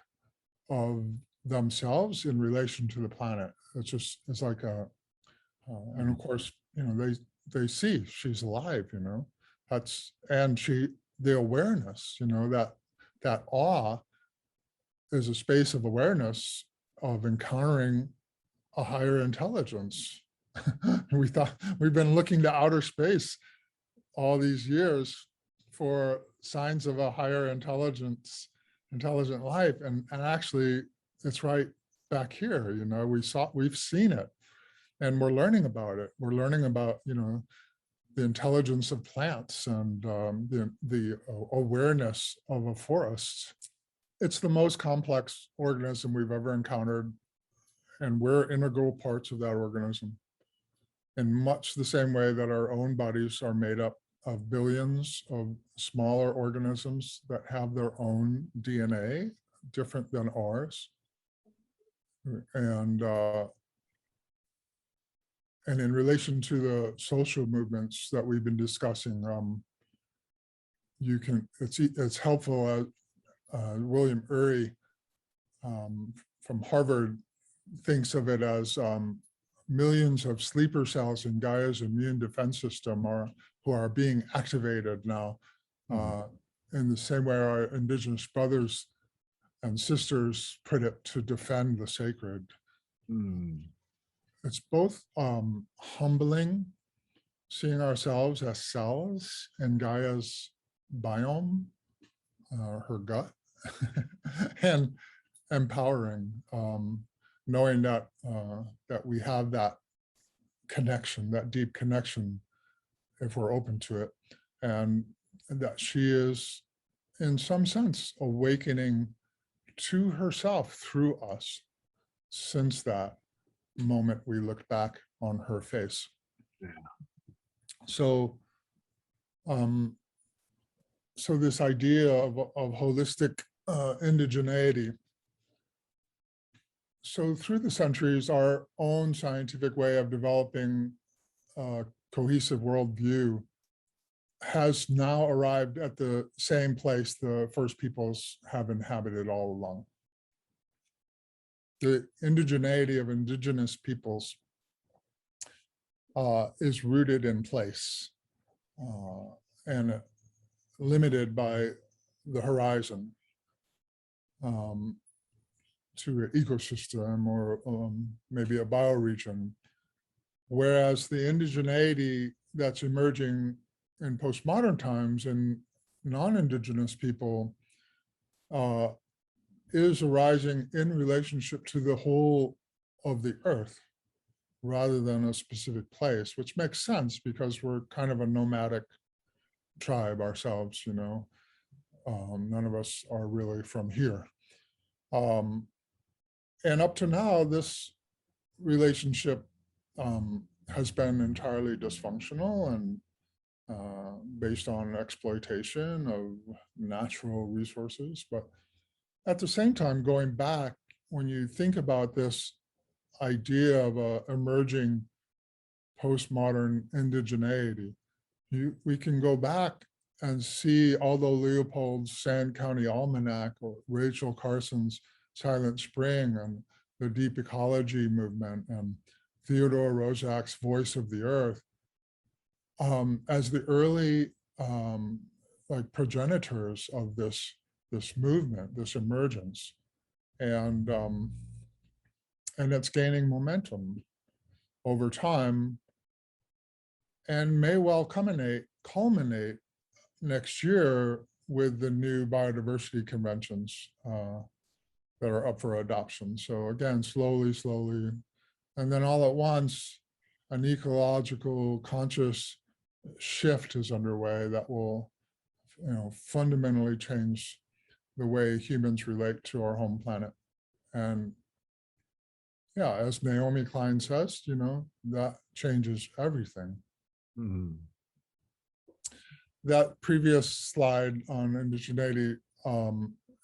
of themselves in relation to the planet. It's like a, and of course, they see she's alive, and the awareness, that awe is a space of awareness of encountering a higher intelligence. We've been looking to outer space all these years for signs of a higher intelligent life, and actually it's right back here. We've seen it, and we're learning about it. We're learning about the intelligence of plants and the awareness of a forest. It's the most complex organism we've ever encountered, and we're integral parts of that organism, in much the same way that our own bodies are made up of billions of smaller organisms that have their own DNA, different than ours. And in relation to the social movements that we've been discussing, it's helpful. William Ury from Harvard thinks of it as millions of sleeper cells in Gaia's immune defense system who are being activated now, in the same way our indigenous brothers and sisters put it, to defend the sacred. It's both humbling, seeing ourselves as cells in Gaia's biome, her gut, and empowering, knowing that we have that connection, that deep connection, if we're open to it, and that she is, in some sense, awakening to herself through us since that moment we looked back on her face. Yeah. So this idea of holistic indigeneity. So through the centuries, our own scientific way of developing a cohesive worldview has now arrived at the same place the first peoples have inhabited all along. The indigeneity of indigenous peoples is rooted in place and limited by the horizon to an ecosystem or maybe a bioregion, whereas the indigeneity that's emerging in postmodern times in non-indigenous people is arising in relationship to the whole of the earth rather than a specific place, which makes sense because we're kind of a nomadic tribe ourselves, none of us are really from here. And up to now, this relationship has been entirely dysfunctional and based on exploitation of natural resources. But at the same time, going back, when you think about this idea of a emerging postmodern indigeneity, we can go back and see, although Leopold's Sand County Almanac or Rachel Carson's Silent Spring and the Deep Ecology movement and Theodore Roszak's Voice of the Earth as the early like progenitors of this movement, this emergence, and it's gaining momentum over time, and may well culminate next year with the new biodiversity conventions that are up for adoption. So again, slowly, and then all at once, an ecological conscious shift is underway that will, fundamentally change the way humans relate to our home planet. And yeah, as Naomi Klein says, that changes everything. Mm-hmm. That previous slide on indigeneity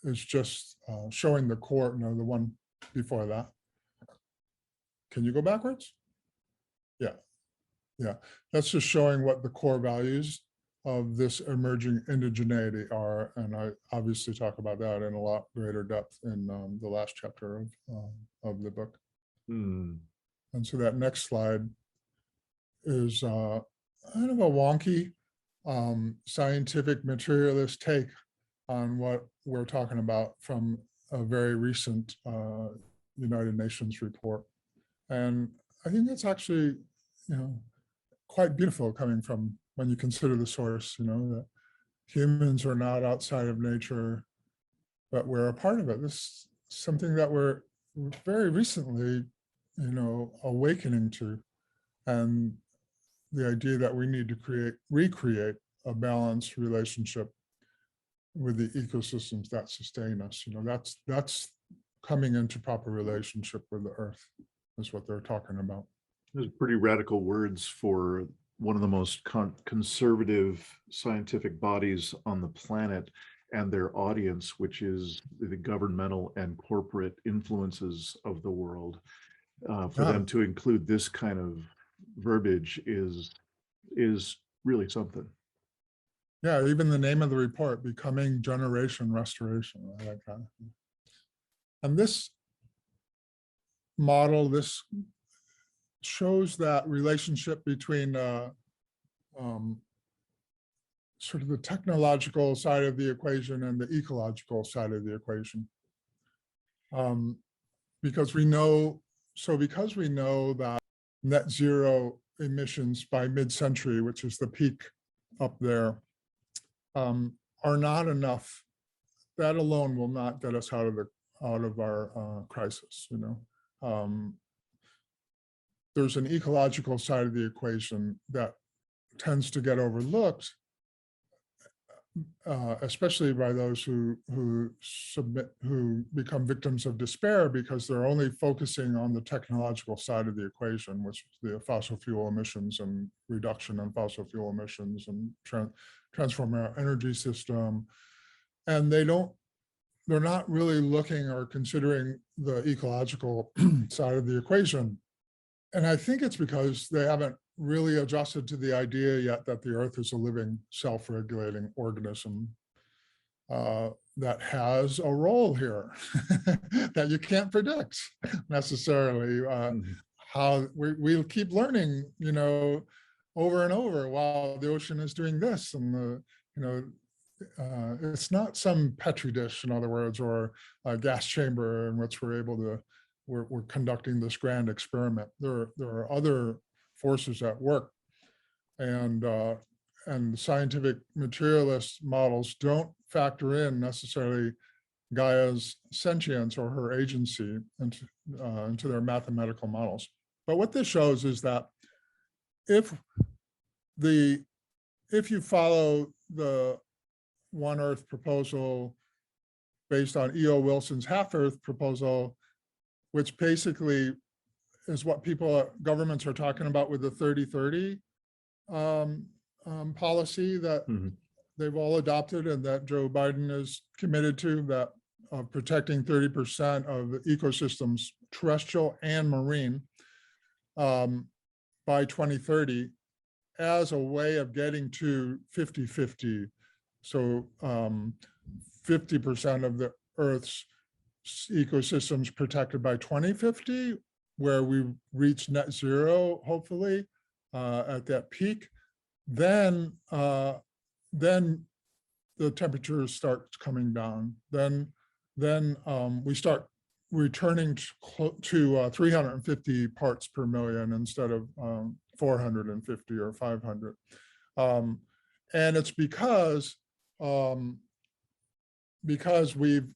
is just showing the core, the one before that. Can you go backwards? Yeah. That's just showing what the core values of this emerging indigeneity are. And I obviously talk about that in a lot greater depth in the last chapter of the book. Mm. And so that next slide is kind of a wonky scientific materialist take on what we're talking about from a very recent United Nations report. And I think it's actually, quite beautiful coming from, when you consider the source, that humans are not outside of nature, but we're a part of it. This is something that we're very recently, awakening to. And the idea that we need to recreate a balanced relationship with the ecosystems that sustain us. That's coming into proper relationship with the earth, is what they're talking about. Those are pretty radical words for one of the most conservative scientific bodies on the planet and their audience, which is the governmental and corporate influences of the world. For them to include this kind of verbiage is really something. Yeah, even the name of the report, Becoming Generation Restoration. I like that. And this model, this shows that relationship between sort of the technological side of the equation and the ecological side of the equation. Because we know that net zero emissions by mid-century, which is the peak up there, are not enough. That alone will not get us out of our crisis. There's an ecological side of the equation that tends to get overlooked, especially by those who become victims of despair because they're only focusing on the technological side of the equation, which is the fossil fuel emissions and reduction in fossil fuel emissions and transform our energy system. And they're not really looking or considering the ecological side of the equation. And I think it's because they haven't really adjusted to the idea yet that the earth is a living, self-regulating organism that has a role here that you can't predict necessarily. How we'll keep learning, over and over while the ocean is doing this, and it's not some petri dish, in other words, or a gas chamber in which we're conducting this grand experiment. There are other forces at work, and scientific materialist models don't factor in necessarily Gaia's sentience or her agency into their mathematical models. But what this shows is that if you follow the One Earth proposal based on E.O. Wilson's Half Earth proposal, which basically is what governments are talking about with the 30-30 policy that they've all adopted and that Joe Biden is committed to, that protecting 30% of the ecosystems, terrestrial and marine, by 2030 as a way of getting to 50-50. So 50% of the Earth's ecosystems protected by 2050, where we reach net zero, hopefully, at that peak, then then the temperature starts coming down. Then we start returning to 350 parts per million instead of 450 or 500. And it's because we've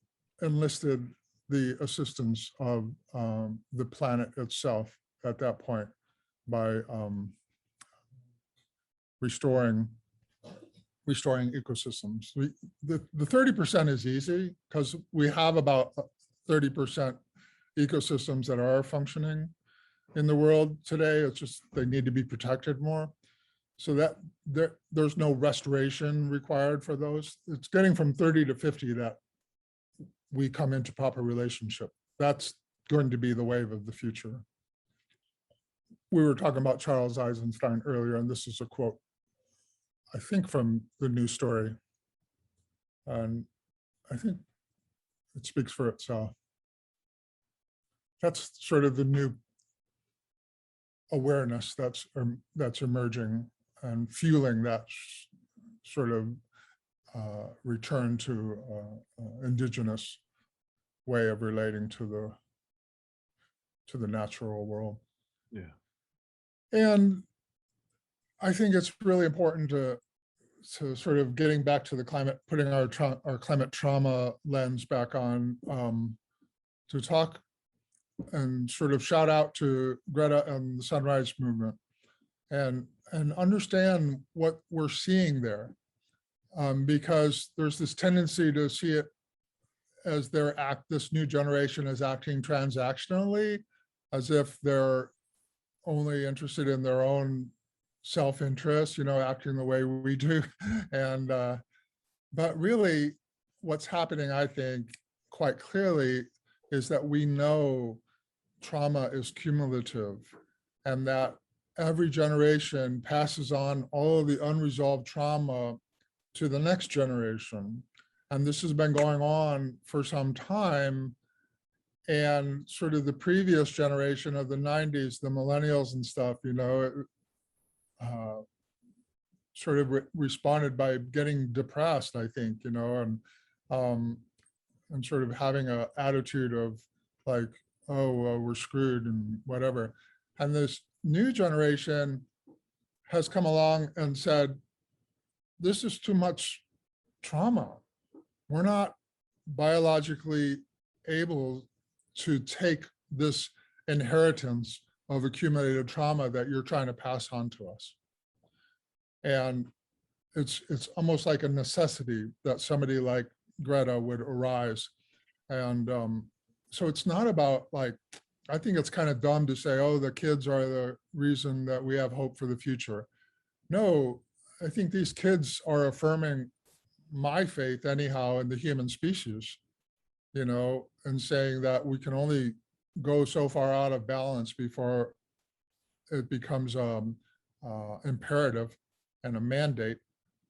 enlisted the assistance of the planet itself at that point by restoring ecosystems. The 30% is easy because we have about 30% ecosystems that are functioning in the world today. It's just they need to be protected more. So that there's no restoration required for those. It's getting from 30 to 50 that we come into proper relationship. That's going to be the wave of the future. We were talking about Charles Eisenstein earlier, and this is a quote, I think, from the news story. And I think it speaks for itself. That's sort of the new awareness that's emerging and fueling that sort of return to indigenous way of relating to the natural world. Yeah. And I think it's really important to sort of getting back to the climate, putting our climate trauma lens back on, to talk and sort of shout out to Greta and the Sunrise Movement and understand what we're seeing there. Because there's this tendency to see it as this new generation is acting transactionally, as if they're only interested in their own self-interest, acting the way we do. And but really what's happening, I think, quite clearly is that we know trauma is cumulative and that every generation passes on all of the unresolved trauma to the next generation. And this has been going on for some time. And sort of the previous generation of the 90s, the millennials and stuff, sort of responded by getting depressed, I think, and sort of having an attitude of like, oh, we're screwed and whatever. And this new generation has come along and said, this is too much trauma. We're not biologically able to take this inheritance of accumulated trauma that you're trying to pass on to us. And it's almost like a necessity that somebody like Greta would arise. And so it's not about like, I think it's kind of dumb to say, oh, the kids are the reason that we have hope for the future. No, I think these kids are affirming my faith anyhow in the human species, and saying that we can only go so far out of balance before it becomes imperative and a mandate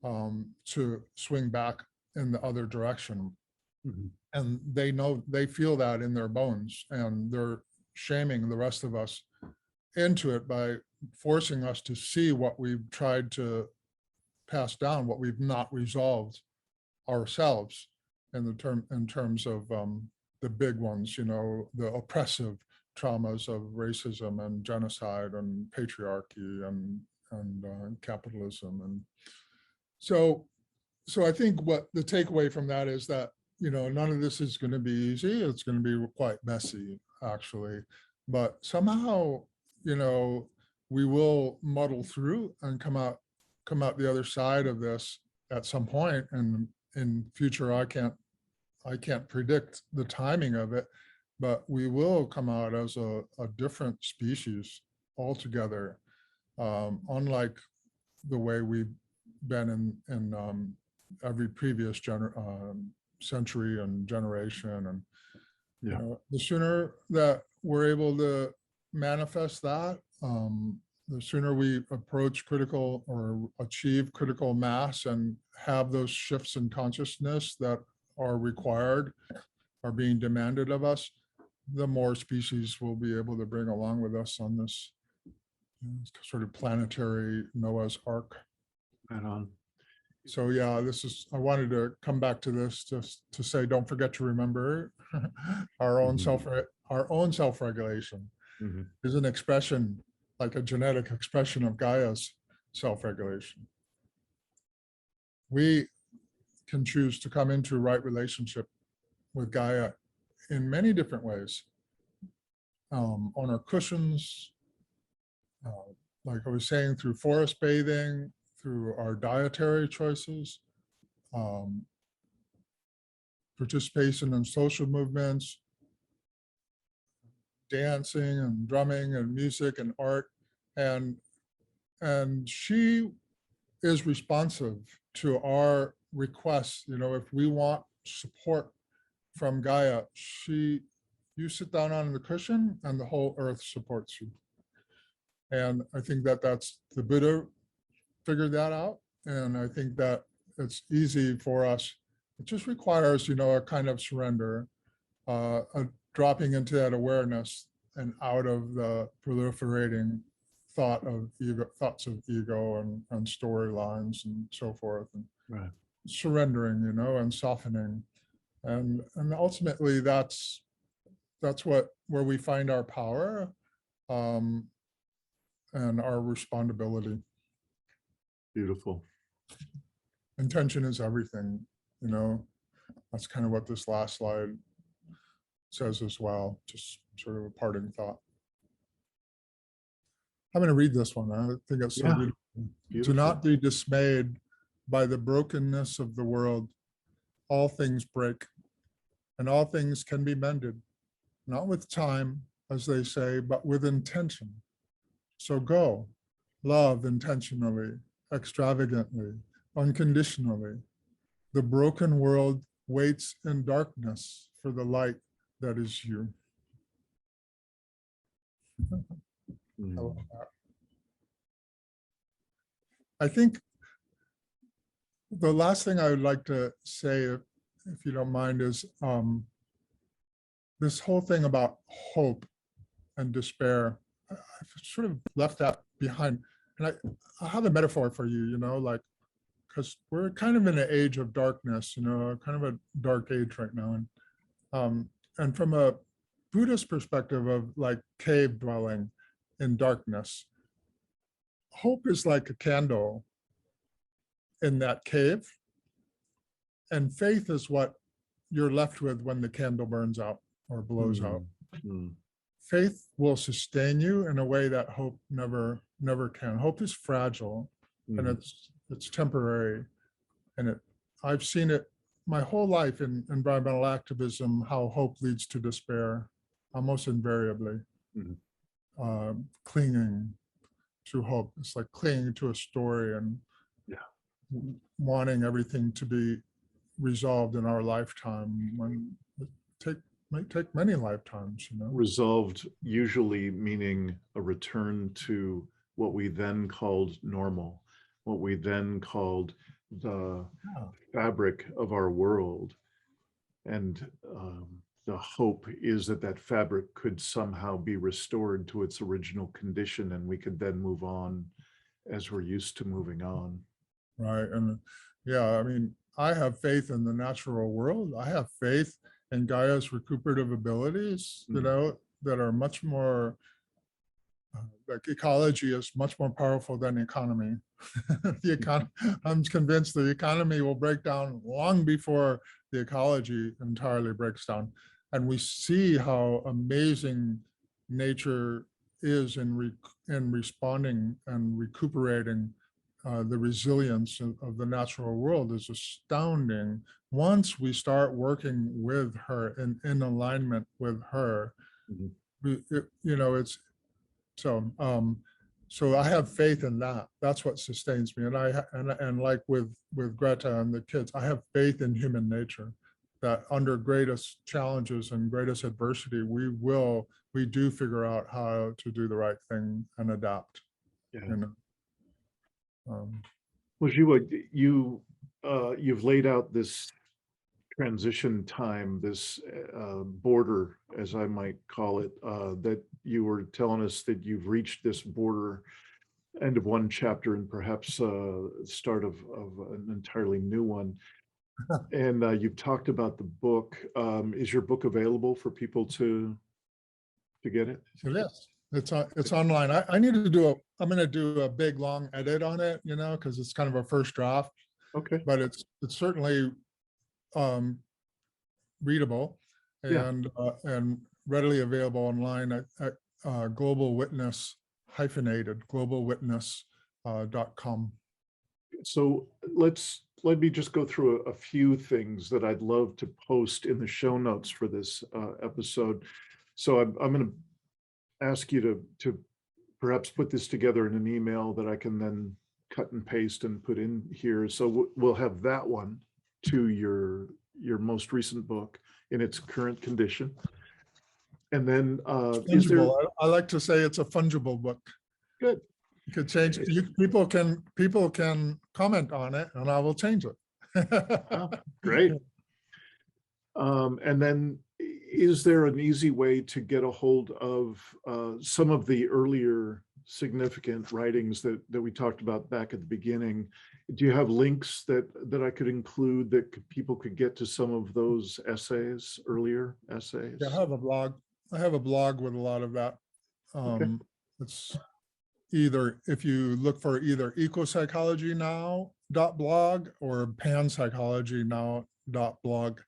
to swing back in the other direction. Mm-hmm. And they feel that in their bones, and they're shaming the rest of us into it by forcing us to see what we've tried to pass down, what we've not resolved ourselves in terms of the big ones, the oppressive traumas of racism and genocide and patriarchy and capitalism. And so I think what the takeaway from that is that, none of this is going to be easy. It's going to be quite messy, actually, but somehow, we will muddle through and come out the other side of this at some point. And in future, I can't predict the timing of it, but we will come out as a different species altogether, unlike the way we've been in every previous century and generation. And yeah, the sooner that we're able to manifest that, the sooner we approach critical or achieve critical mass and have those shifts in consciousness that are required, are being demanded of us, the more species we'll be able to bring along with us on this sort of planetary Noah's Ark. Right on. So yeah, I wanted to come back to this just to say, don't forget to remember our own self-regulation Mhm. is an expression, like a genetic expression of Gaia's self-regulation. We can choose to come into right relationship with Gaia in many different ways. On our cushions, like I was saying, through forest bathing, through our dietary choices, participation in social movements, dancing and drumming and music and art. And she is responsive to our requests. If we want support from Gaia, you sit down on the cushion and the whole earth supports you. And I think that's the Buddha figured that out. And I think that it's easy for us. It just requires, a kind of surrender, a dropping into that awareness and out of the proliferating thoughts of ego and storylines and so forth, and Right. surrendering, and softening. And ultimately that's where we find our power, and our respondability. Beautiful. Intention is everything, that's kind of what this last slide says as well, just sort of a parting thought. I'm going to read this one. I think it's so Yeah. beautiful. Beautiful. Do not be dismayed by the brokenness of the world. All things break, and all things can be mended, not with time, as they say, but with intention. So go, love intentionally, extravagantly, unconditionally. The broken world waits in darkness for the light that is you. I love that. I think the last thing I would like to say, if you don't mind, is this whole thing about hope and despair. I've sort of left that behind. And I have a metaphor for you, like, because we're kind of in an age of darkness, kind of a dark age right now. And from a Buddhist perspective of like cave dwelling in darkness, hope is like a candle in that cave, and faith is what you're left with when the candle burns out or blows out. Faith will sustain you in a way that hope never can. Hope is fragile, and it's temporary, and I've seen it my whole life in environmental activism, how hope leads to despair almost invariably. Clinging to hope, it's like clinging to a story and wanting everything to be resolved in our lifetime, when it might take many lifetimes. Resolved usually meaning a return to what we then called normal, what we then called the fabric of our world. And the hope is that fabric could somehow be restored to its original condition, and we could then move on as we're used to moving on. Right. And yeah, I mean, I have faith in the natural world. I have faith in Gaia's recuperative abilities, that are much more, like ecology is much more powerful than economy. I'm convinced the economy will break down long before the ecology entirely breaks down. And we see how amazing nature is in responding and recuperating. The resilience of the natural world is astounding. Once we start working with her and in alignment with her, it's so I have faith in that. That's what sustains me. And like with Greta and the kids, I have faith in human nature, that under greatest challenges and greatest adversity, we do figure out how to do the right thing and adapt. Well, Zhiwa, you've laid out this transition time, this border, as I might call it, that you were telling us that you've reached this border end of one chapter and perhaps start of an entirely new one. And you've talked about the book. Is your book available for people to get it? It is. It's online. I need to do I'm going to do a big long edit on it, because it's kind of a first draft, Okay. but it's certainly readable and readily available online at Global Witness globalwitness.com. So let me just go through a few things that I'd love to post in the show notes for this episode. So I'm going to ask you to perhaps put this together in an email that I can then cut and paste and put in here. So we'll have that one to your most recent book in its current condition. And then is there? I like to say it's a fungible book. Good. You could change it. People can comment on it, and I will change it. Oh, great. And then, is there an easy way to get a hold of some of the earlier significant writings that we talked about back at the beginning? Do you have links that I could include that people could get to some of those essays, earlier essays? Yeah, I have a blog. With a lot of that. Okay. It's either, if you look for either ecopsychologynow.blog or panpsychologynow.blog,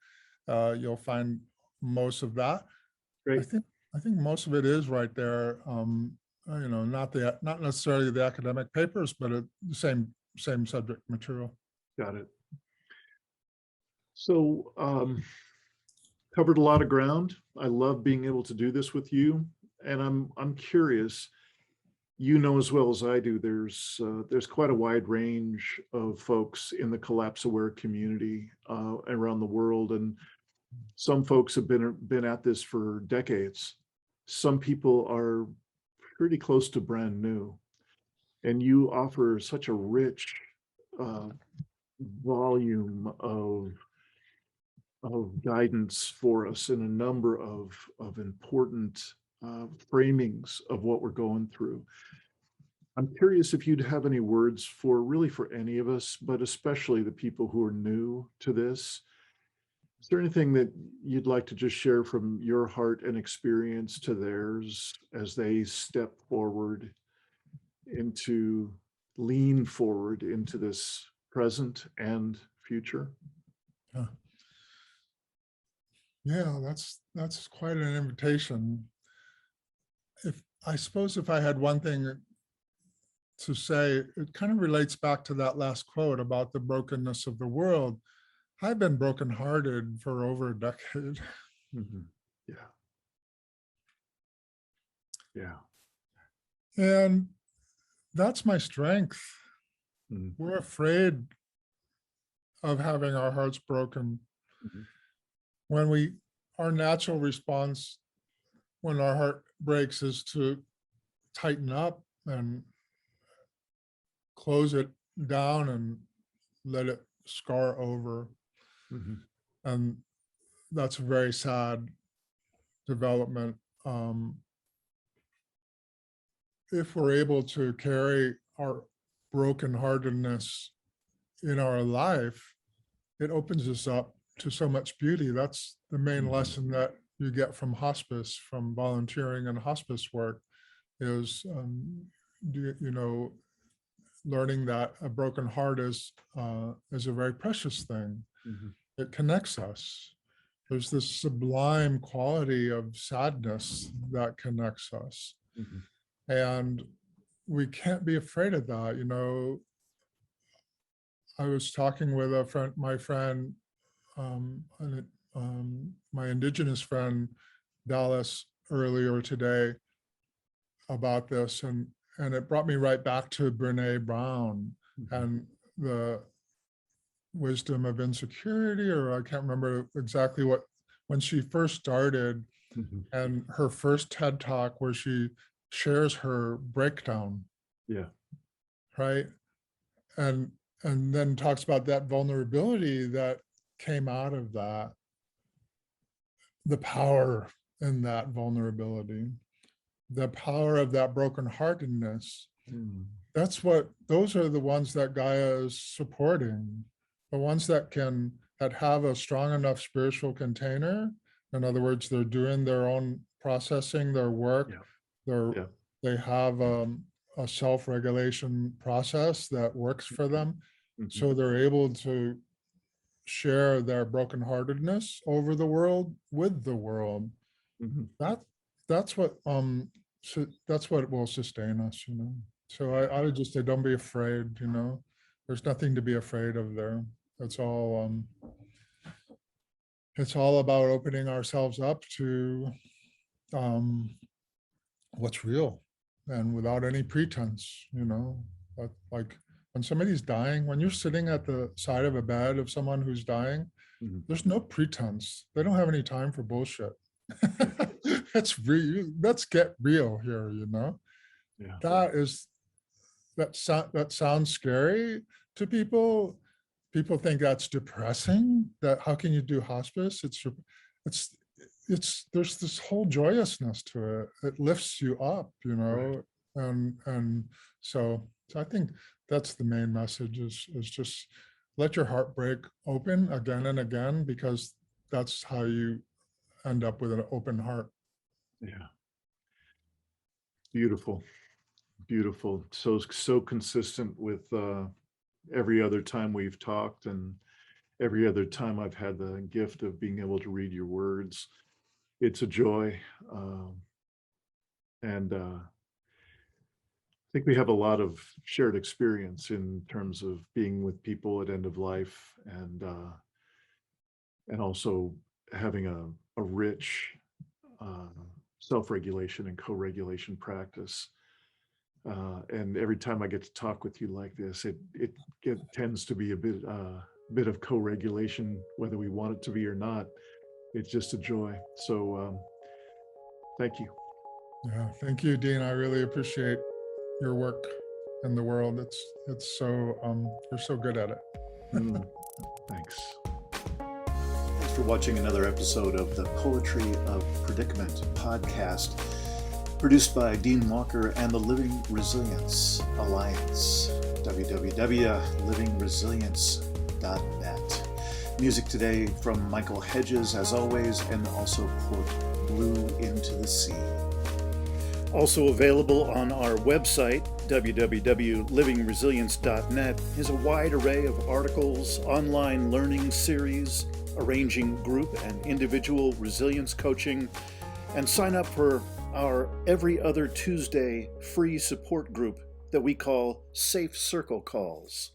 you'll find most of that. Great. I think most of it is right there. Not necessarily the academic papers, but the same subject material. Got it. So covered a lot of ground. I love being able to do this with you, and I'm curious. As well as I do, there's quite a wide range of folks in the collapse-aware community around the world, and some folks have been at this for decades. Some people are pretty close to brand new, and you offer such a rich volume of guidance for us in a number of important framings of what we're going through. I'm curious if you'd have any words for any of us, but especially the people who are new to this. Is there anything that you'd like to just share from your heart and experience to theirs as they lean forward into this present and future? Yeah, that's quite an invitation. I suppose if I had one thing to say, it kind of relates back to that last quote about the brokenness of the world. I've been brokenhearted for over a decade. Mm-hmm. Yeah. And that's my strength. Mm-hmm. We're afraid of having our hearts broken. Mm-hmm. When our natural response when our heart breaks is to tighten up and close it down and let it scar over. Mm-hmm. And that's a very sad development. If we're able to carry our brokenheartedness in our life, it opens us up to so much beauty. That's the main Mm-hmm. lesson that you get from hospice, from volunteering and hospice work, is learning that a broken heart is a very precious thing. Mm-hmm. It connects us. There's this sublime quality of sadness that connects us. Mm-hmm. And we can't be afraid of that. I was talking with my Indigenous friend, Dallas, earlier today about this, and it brought me right back to Brene Brown. Mm-hmm. And the wisdom of insecurity, or I can't remember exactly when she first started. Mm-hmm. And her first TED Talk where she shares her breakdown. Yeah. Right. And then talks about that vulnerability that came out of that, the power in that vulnerability, the power of that brokenheartedness, those are the ones that Gaia is supporting, the ones that have a strong enough spiritual container. In other words, they're doing their own processing, their work. They have a self-regulation process that works for them. So they're able to share their brokenheartedness over the world with the world. That's what will sustain us, So I would just say, don't be afraid, There's nothing to be afraid of there. It's all about opening ourselves up to what's real and without any pretense, like when somebody's dying, when you're sitting at the side of a bed of someone who's dying, there's no pretense. They don't have any time for bullshit. That's real. Let's get real here, That sounds scary to people. People think that's depressing. That how can you do hospice? There's this whole joyousness to it. It lifts you up, Right. and so I think that's the main message is just let your heart break open again and again, because that's how you end up with an open heart. Yeah. Beautiful. Beautiful. So consistent with every other time we've talked and every other time I've had the gift of being able to read your words. It's a joy. And I think we have a lot of shared experience in terms of being with people at end of life, and also having a rich self-regulation and co-regulation practice. And every time I get to talk with you like this, it tends to be a bit of co-regulation, whether we want it to be or not. It's just a joy. So thank you. Yeah, thank you, Dean. I really appreciate your work in the world. It's so you're so good at it. Thanks. Thanks for watching another episode of the Poetry of Predicament podcast, produced by Dean Walker and the Living Resilience Alliance, www.livingresilience.net. Music today from Michael Hedges, as always, and also Port Blue Into the Sea. Also available on our website, www.livingresilience.net, is a wide array of articles, online learning series, arranging group and individual resilience coaching, and sign up for our every other Tuesday free support group that we call Safe Circle Calls.